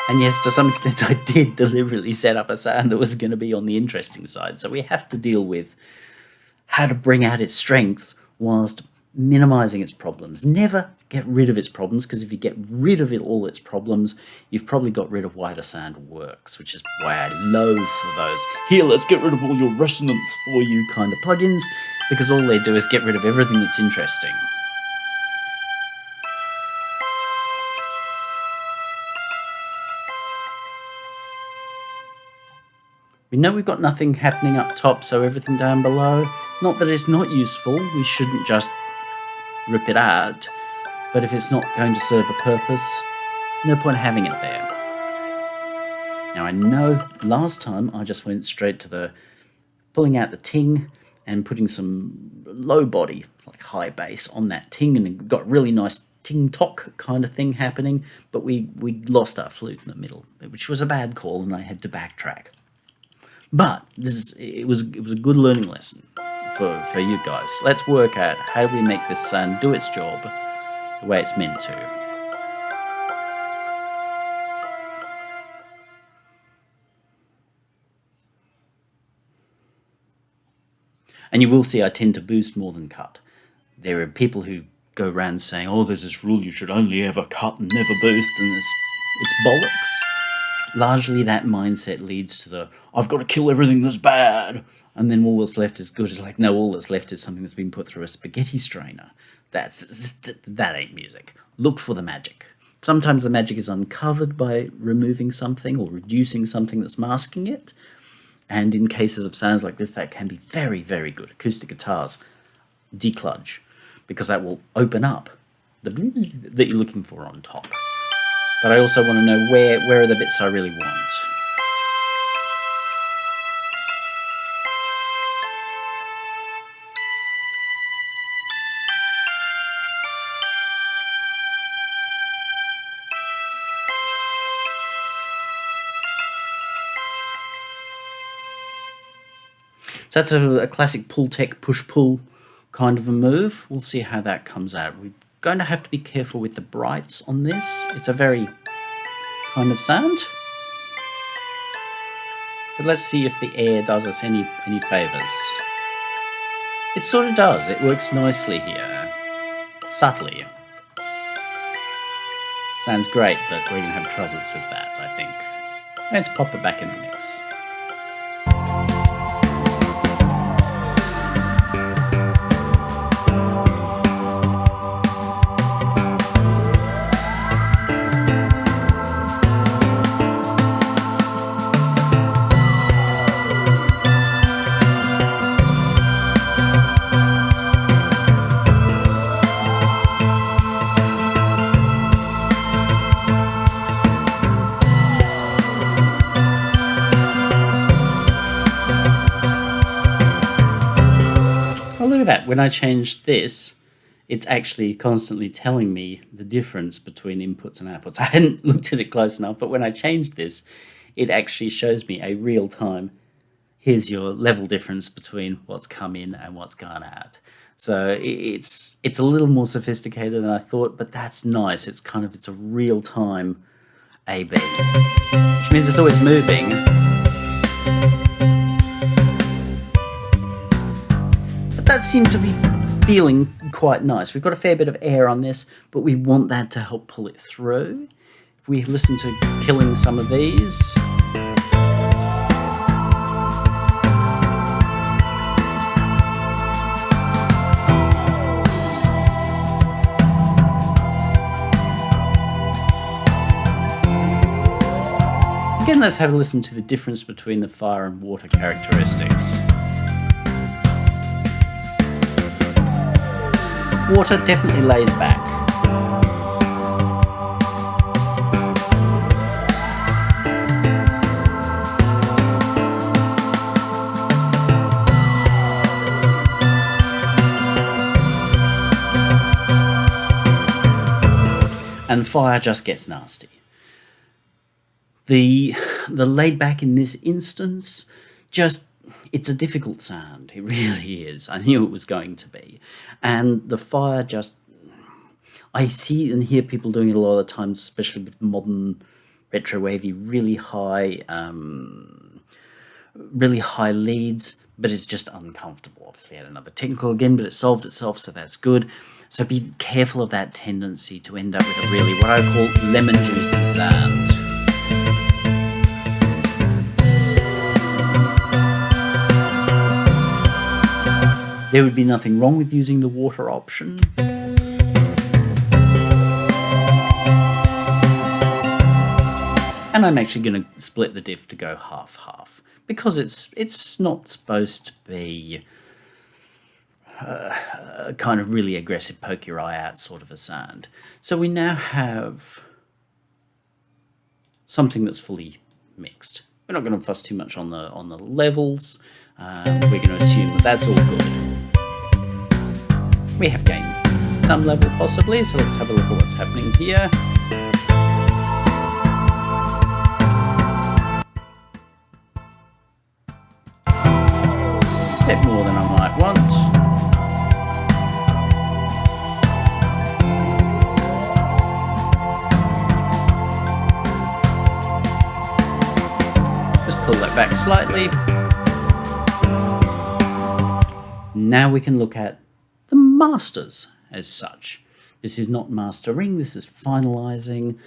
And yes, to some extent I did deliberately set up a sound that was going to be on the interesting side. So we have to deal with how to bring out its strengths whilst minimizing its problems. Never get rid of its problems, because if you get rid of all its problems, you've probably got rid of why the sound works, which is why I loathe those, here, let's get rid of all your resonance for you kind of plugins, because all they do is get rid of everything that's interesting. We know we've got nothing happening up top, so everything down below. Not that it's not useful, we shouldn't just rip it out, but if it's not going to serve a purpose, no point having it there. Now I know last time I just went straight to the pulling out the ting and putting some low body, like high bass, on that ting, and it got really nice ting-tock kind of thing happening, but we lost our flute in the middle, which was a bad call, and I had to backtrack. But it was a good learning lesson for you guys. Let's work out how do we make this sound do its job the way it's meant to. And you will see I tend to boost more than cut. There are people who go around saying, oh, there's this rule you should only ever cut and never boost, and it's bollocks. Largely that mindset leads to the, I've got to kill everything that's bad, and then all that's left is good. It's like, no, all that's left is something that's been put through a spaghetti strainer. That ain't music. Look for the magic. Sometimes the magic is uncovered by removing something or reducing something that's masking it. And in cases of sounds like this, that can be very, very good. Acoustic guitars decludge, because that will open up the that you're looking for on top. But I also want to know where are the bits I really want. So that's a classic pull tech push-pull kind of a move. We'll see how that comes out. We're going to have to be careful with the brights on this. It's a very kind of sound. But let's see if the air does us any favours. It sort of does. It works nicely here. Subtly. Sounds great, but we're going to have troubles with that, I think. Let's pop it back in the mix. When I change this, it's actually constantly telling me the difference between inputs and outputs. I hadn't looked at it close enough, but when I changed this, it actually shows me a real time. Here's your level difference between what's come in and what's gone out. So it's a little more sophisticated than I thought, but that's nice. It's a real time A/B, which means it's always moving. That seemed to be feeling quite nice. We've got a fair bit of air on this, but we want that to help pull it through. If we listen to killing some of these. Again, let's have a listen to the difference between the fire and water characteristics. Water definitely lays back. And fire just gets nasty. The laid back in this instance, it's a difficult sound. It really is. I knew it was going to be. And the fire I see and hear people doing it a lot of the times, especially with modern retro wavy, really high leads, but it's just uncomfortable. Obviously, I had another technical again, but it solved itself, so that's good. So be careful of that tendency to end up with a really, what I call, lemon juicy sound. There would be nothing wrong with using the water option. And I'm actually going to split the diff to go half-half, because it's not supposed to be kind of really aggressive, poke your eye out sort of a sound. So we now have something that's fully mixed. We're not going to fuss too much on the levels. We're going to assume that that's all good. We have gained some level possibly, so let's have a look at what's happening here. A bit more than I might want. Just pull that back slightly. Now we can look at the masters as such. This is not mastering, this is finalizing.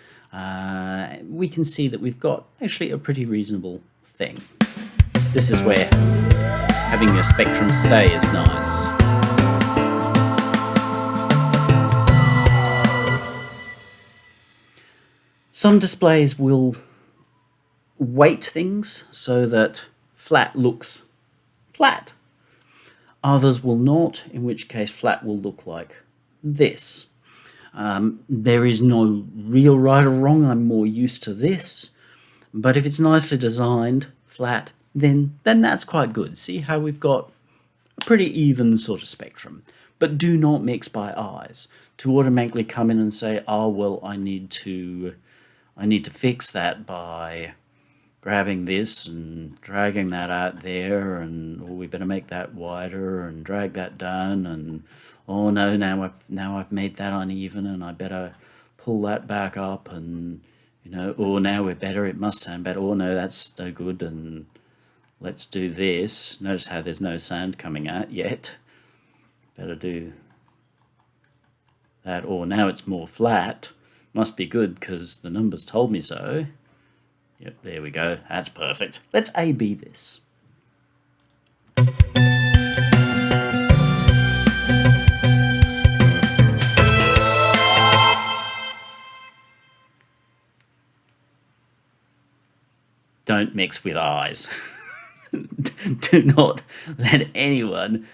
We can see that we've got actually a pretty reasonable thing. This is where having a spectrum stay is nice. Some displays will weight things so that flat looks flat. Others will not, in which case flat will look like this. There is no real right or wrong. I'm more used to this. But if it's nicely designed, flat, then that's quite good. See how we've got a pretty even sort of spectrum. But do not mix by eyes. To automatically come in and say, oh, well, I need to fix that by grabbing this and dragging that out there, and we better make that wider and drag that down, and oh no, now I've made that uneven and I better pull that back up, and oh, now we're better, it must sound better, oh no, that's no good, and let's do this. Notice how there's no sound coming out yet. Better do that, or now it's more flat, must be good because the numbers told me so. Yep, there we go. That's perfect. Let's A-B this. Don't mix with eyes. Do not let anyone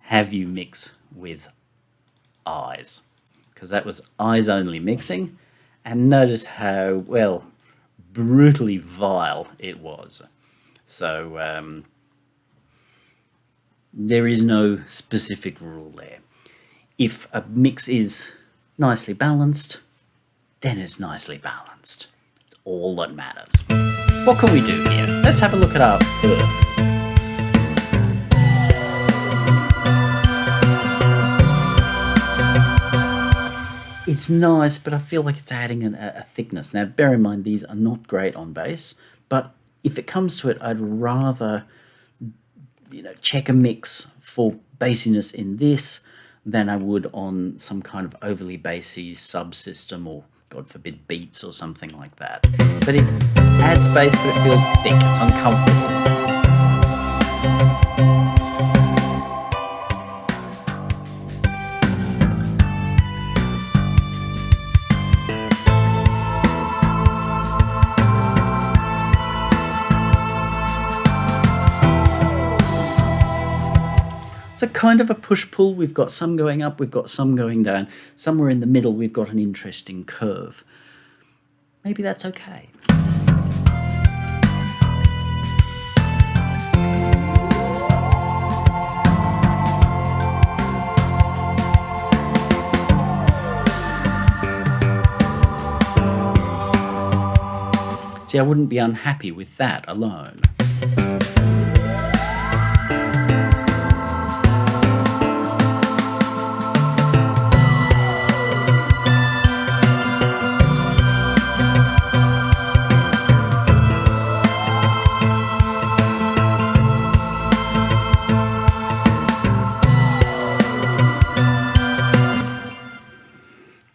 have you mix with eyes, because that was eyes only mixing, and notice how, well, brutally vile it was. So there is no specific rule there. If a mix is nicely balanced, then it's nicely balanced. It's all that matters. What can we do here? Let's have a look at our earth. It's nice, but I feel like it's adding a thickness. Now, bear in mind, these are not great on bass, but if it comes to it, I'd rather check a mix for bassiness in this than I would on some kind of overly bassy subsystem, or God forbid beats or something like that. But it adds bass, but it feels thick, it's uncomfortable. It's a kind of a push-pull. We've got some going up, we've got some going down. Somewhere in the middle, we've got an interesting curve. Maybe that's okay. See, I wouldn't be unhappy with that alone.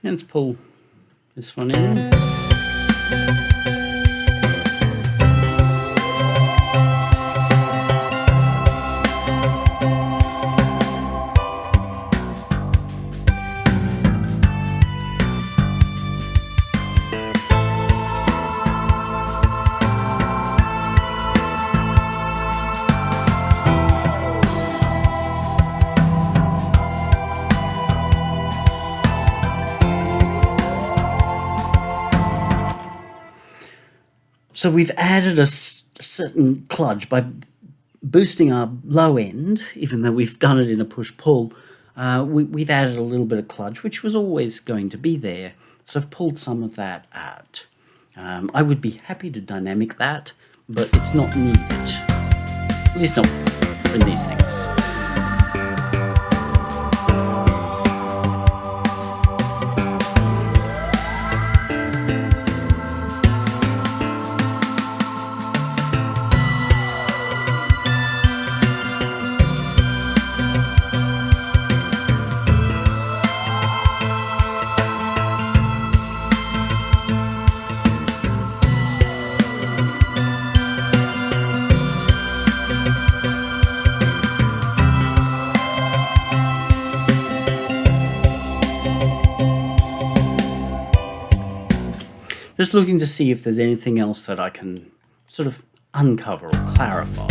Let's pull this one in. So we've added a certain kludge by boosting our low end, even though we've done it in a push-pull. We've added a little bit of kludge, which was always going to be there. So I've pulled some of that out. I would be happy to dynamic that, but it's not needed. At least not in these things. Just looking to see if there's anything else that I can sort of uncover or clarify.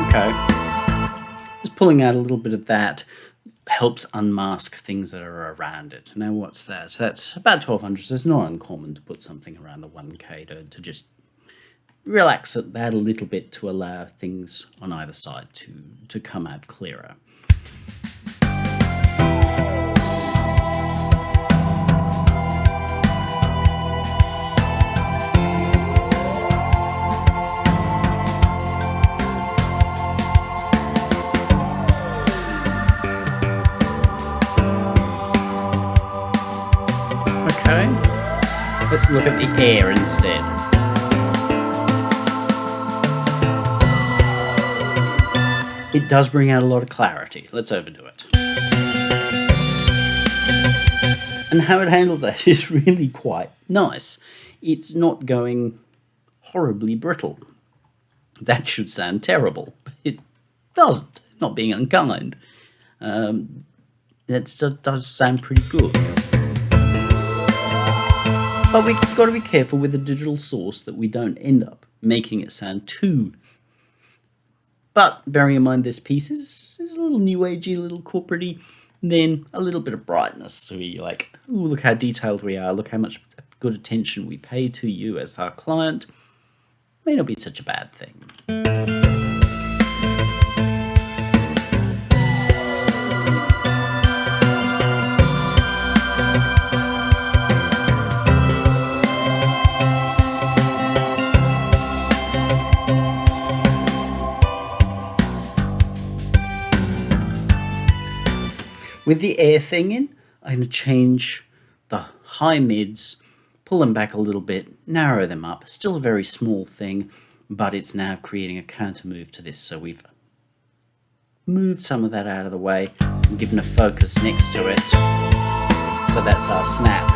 Okay. Just pulling out a little bit of that helps unmask things that are around it. Now what's that? That's about 1200, so it's not uncommon to put something around the 1K to just relax that a little bit to allow things on either side to come out clearer. Let's look at the air instead. It does bring out a lot of clarity. Let's overdo it. And how it handles that is really quite nice. It's not going horribly brittle. That should sound terrible, but it doesn't, not being unkind. That does sound pretty good. But we've got to be careful with the digital source that we don't end up making it sound too. But bearing in mind this piece is a little new agey, a little corporate-y, then a little bit of brightness. So you're like, ooh, look how detailed we are, look how much good attention we pay to you as our client. May not be such a bad thing. With the air thing in, I'm going to change the high mids, pull them back a little bit, narrow them up. Still a very small thing, but it's now creating a counter move to this. So we've moved some of that out of the way and given a focus next to it. So that's our snap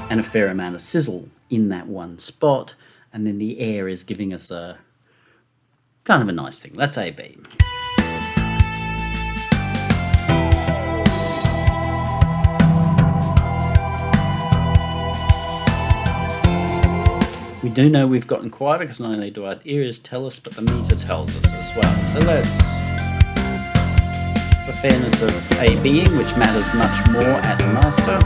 and a fair amount of sizzle in that one spot. And then the air is giving us a kind of a nice thing. That's A-B. We do know we've gotten quieter because not only do our ears tell us, but the meter tells us as well. So let's, for fairness of A-Bing, which matters much more at the master.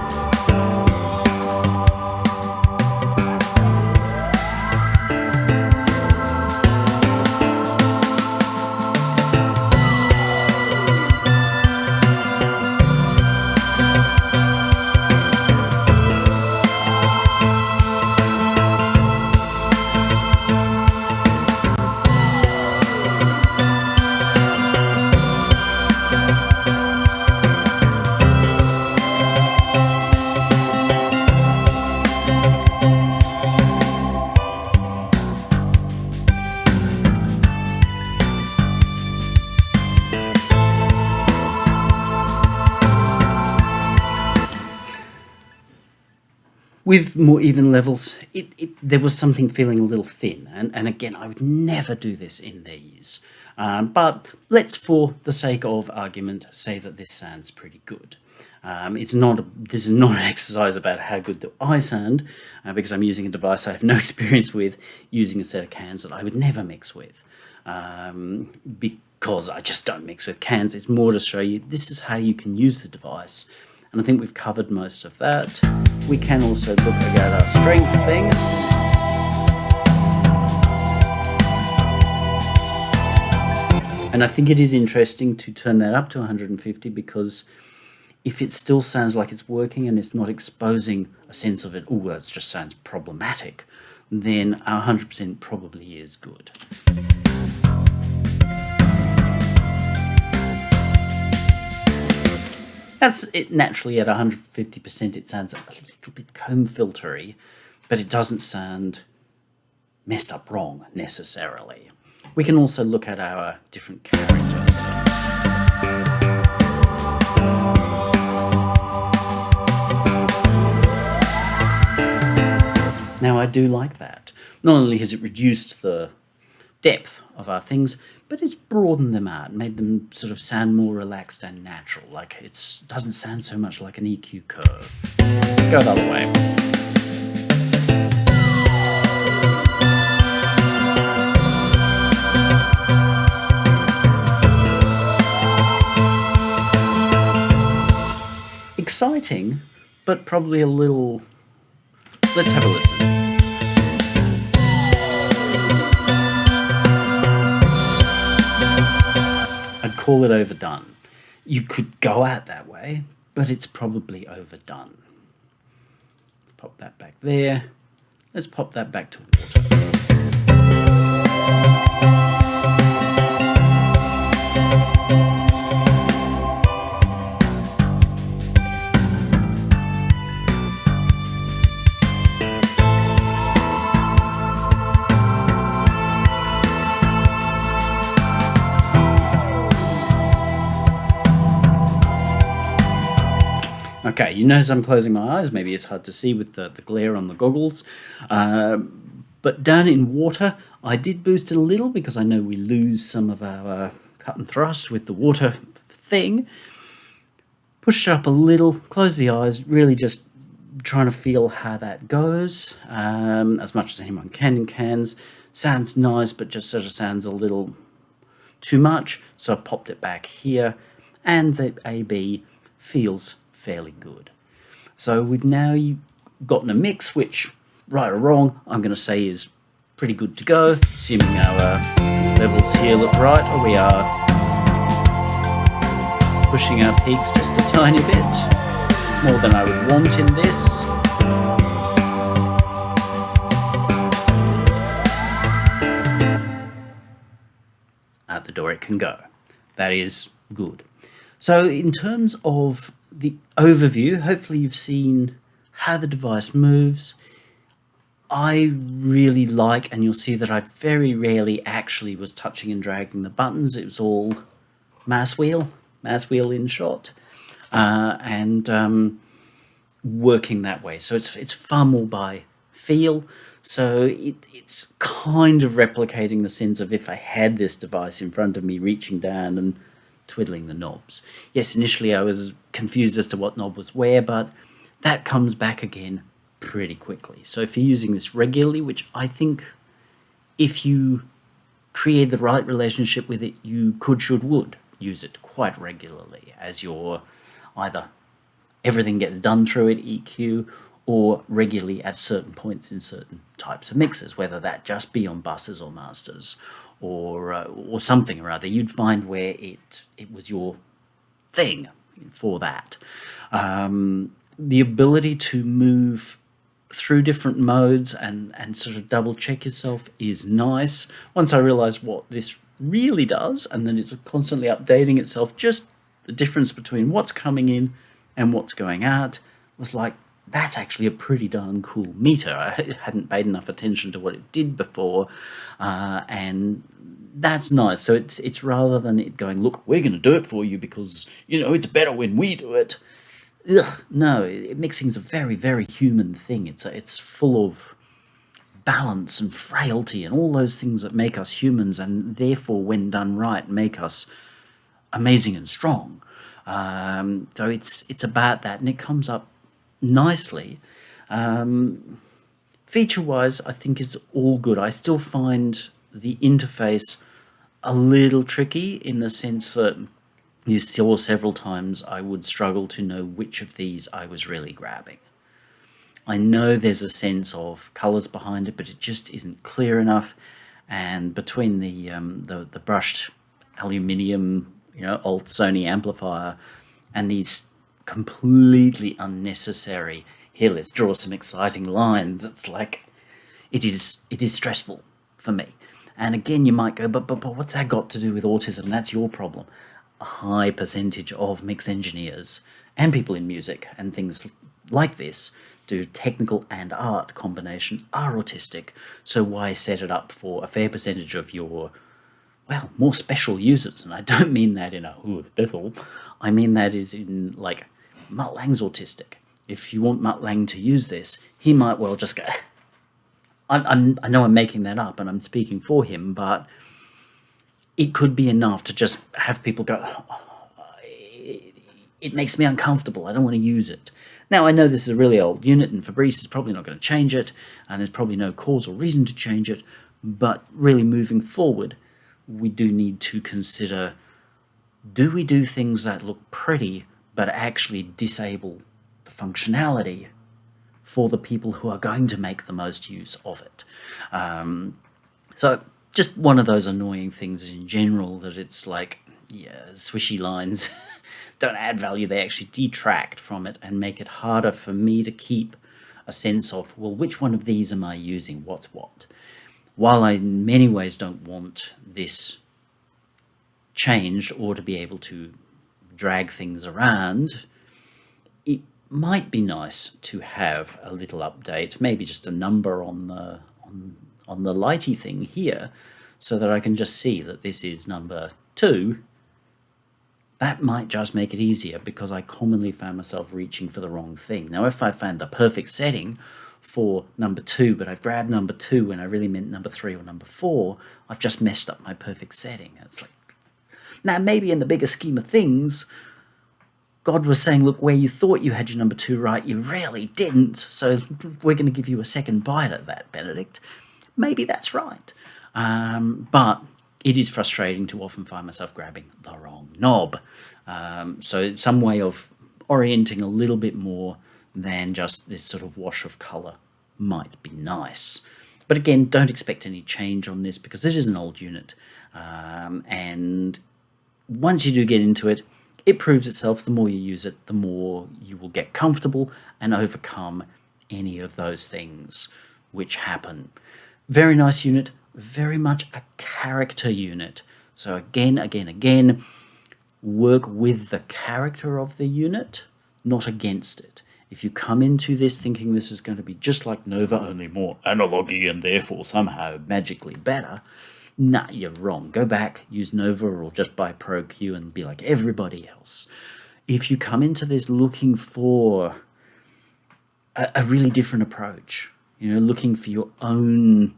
With more even levels, there was something feeling a little thin. And again, I would never do this in these. But let's, for the sake of argument, say that this sounds pretty good. This is not an exercise about how good do I sound, because I'm using a device I have no experience with, using a set of cans that I would never mix with. Because I just don't mix with cans. It's more to show you this is how you can use the device. And I think we've covered most of that. We can also look at our strength thing. And I think it is interesting to turn that up to 150, because if it still sounds like it's working and it's not exposing a sense of it, oh, that just sounds problematic, then our 100% probably is good. That's it. Naturally, at 150%, it sounds a little bit comb filtery, but it doesn't sound messed up wrong necessarily. We can also look at our different characters. Now, I do like that. Not only has it reduced the depth of our things, but it's broadened them out, made them sort of sound more relaxed and natural, like it doesn't sound so much like an EQ curve. Let's go the other way. Exciting, but probably a little... Let's have a listen. I'd call it overdone. You could go out that way, but it's probably overdone. Pop that back there. Let's pop that back to water. Okay, you notice I'm closing my eyes. Maybe it's hard to see with the glare on the goggles. But down in water, I did boost it a little because I know we lose some of our cut and thrust with the water thing. Push it up a little, close the eyes, really just trying to feel how that goes, as much as anyone can in cans. Sounds nice, but just sort of sounds a little too much, so I popped it back here, and the AB feels fairly good. So we've now gotten a mix, which, right or wrong, I'm going to say is pretty good to go, assuming our levels here look right, or we are pushing our peaks just a tiny bit, more than I would want in this. Out the door it can go. That is good. So in terms of the overview, hopefully you've seen how the device moves. I really like, and you'll see that I very rarely actually was touching and dragging the buttons. It was all mouse wheel in shot, and working that way. So it's far more by feel. So it's kind of replicating the sense of if I had this device in front of me, reaching down and twiddling the knobs. Yes, initially I was confused as to what knob was where, but that comes back again pretty quickly. So if you're using this regularly, which I think if you create the right relationship with it, you would use it quite regularly as your either everything gets done through it, EQ, or regularly at certain points in certain types of mixes, whether that just be on buses or masters or something or other. You'd find where it was your thing for that. The ability to move through different modes and sort of double check yourself is nice. Once I realized what this really does, and then it's constantly updating itself, just the difference between what's coming in and what's going out was like, that's actually a pretty darn cool meter. I hadn't paid enough attention to what it did before, and that's nice. So it's rather than it going, look, we're going to do it for you because, you know, it's better when we do it. Ugh, no, mixing's a very, very human thing. It's full of balance and frailty and all those things that make us humans, and therefore, when done right, make us amazing and strong. So it's about that, and it comes up nicely. Feature-wise, I think it's all good. I still find the interface a little tricky in the sense that you saw several times I would struggle to know which of these I was really grabbing. I know there's a sense of colours behind it, but it just isn't clear enough. And between the brushed aluminium, old Sony amplifier, and these completely unnecessary, here, let's draw some exciting lines, it's like, it is stressful for me. And again, you might go, but what's that got to do with autism? That's your problem. A high percentage of mix engineers and people in music and things like this do technical and art combination are autistic. So why set it up for a fair percentage of your, well, more special users? And I don't mean that in a biffle. I mean that is in, like, Mutt Lange's autistic. If you want Mutt Lange to use this, he might well just go, I know I'm making that up and I'm speaking for him, but it could be enough to just have people go, it makes me uncomfortable, I don't want to use it. Now, I know this is a really old unit, and Fabrice is probably not going to change it, and there's probably no cause or reason to change it, but really moving forward, we do need to consider, do we do things that look pretty, but actually disable the functionality for the people who are going to make the most use of it? So just one of those annoying things in general, that it's like, yeah, swishy lines don't add value, they actually detract from it and make it harder for me to keep a sense of, well, which one of these am I using, what's what? While I in many ways don't want this changed or to be able to drag things around, it might be nice to have a little update, maybe just a number on the lighty thing here, so that I can just see that this is number 2. that might just make it easier, because I commonly found myself reaching for the wrong thing. Now, if I found the perfect setting for number 2, but I've grabbed number 2 when I really meant number 3 or number 4, I've just messed up my perfect setting. It's like, now maybe in the bigger scheme of things, God was saying, look, where you thought you had your number 2 right, you really didn't. So we're going to give you a second bite at that, Benedict. Maybe that's right. But it is frustrating to often find myself grabbing the wrong knob. So some way of orienting a little bit more than just this sort of wash of colour might be nice. But again, don't expect any change on this, because it is an old unit. And once you do get into it, it proves itself. The more you use it, the more you will get comfortable and overcome any of those things which happen. Very nice unit, very much a character unit. So again, work with the character of the unit, not against it. If you come into this thinking this is going to be just like Nova, only more analogy and therefore somehow magically better, nah, you're wrong. Go back, use Nova, or just buy Pro Q and be like everybody else. If you come into this looking for a really different approach, looking for your own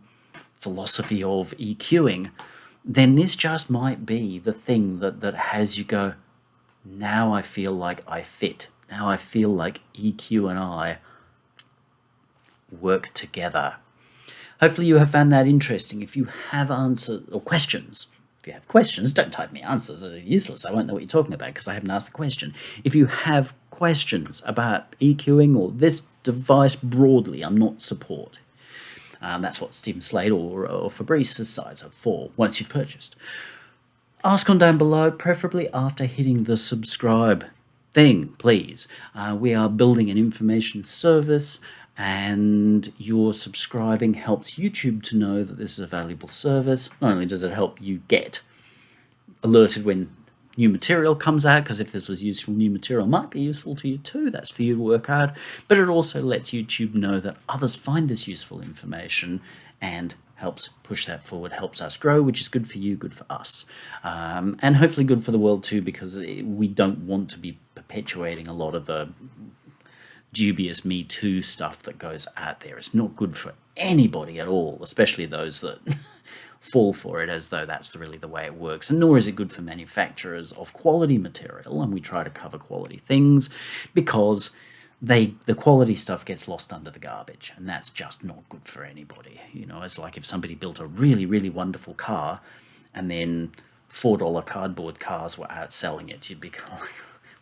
philosophy of EQing, then this just might be the thing that has you go, now I feel like I fit. Now I feel like EQ and I work together. Hopefully you have found that interesting. If you have answers or questions, don't type me answers. They're useless. I won't know what you're talking about because I haven't asked the question. If you have questions about EQing or this device broadly, I'm not support. That's what Stephen Slade or Fabrice's sites are for once you've purchased. Ask on down below, preferably after hitting the subscribe thing, please. We are building an information service, and your subscribing helps YouTube to know that this is a valuable service. Not only does it help you get alerted when new material comes out, because if this was useful new material, it might be useful to you too. That's for you to work hard. But it also lets YouTube know that others find this useful information and helps push that forward, helps us grow, which is good for you, good for us. And hopefully good for the world too, because we don't want to be perpetuating a lot of the dubious Me Too stuff that goes out there. It's not good for anybody at all, especially those that fall for it as though that's really the way it works. And nor is it good for manufacturers of quality material, and we try to cover quality things, because the quality stuff gets lost under the garbage, and that's just not good for anybody. It's like if somebody built a really, really wonderful car and then $4 cardboard cars were out selling it, you'd be going,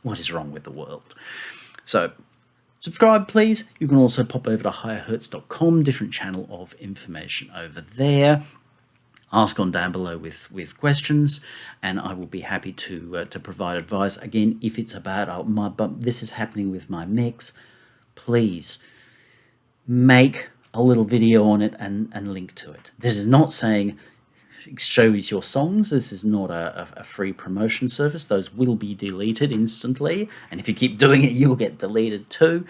what is wrong with the world? So subscribe, please. You can also pop over to higherhertz.com, different channel of information over there. Ask on down below with questions, and I will be happy to provide advice. Again, if it's about this is happening with my mix, please make a little video on it and link to it. This is not saying show us your songs. This is not a free promotion service. Those will be deleted instantly, and if you keep doing it, you'll get deleted too.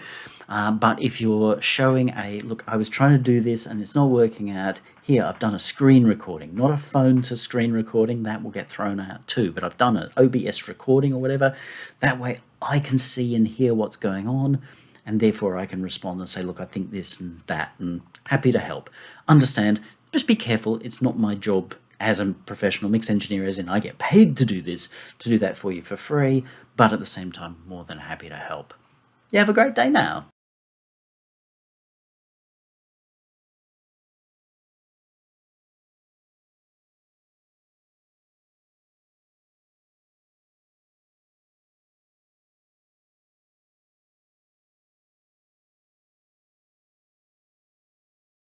But if you're showing look, I was trying to do this and it's not working out. Here, I've done a screen recording, not a phone to screen recording. That will get thrown out too. But I've done an OBS recording or whatever. That way I can see and hear what's going on, and therefore I can respond and say, look, I think this and that, and happy to help. Understand, just be careful. It's not my job as a professional mix engineer, as in I get paid to do this, to do that for you for free, but at the same time, more than happy to help. You have a great day now.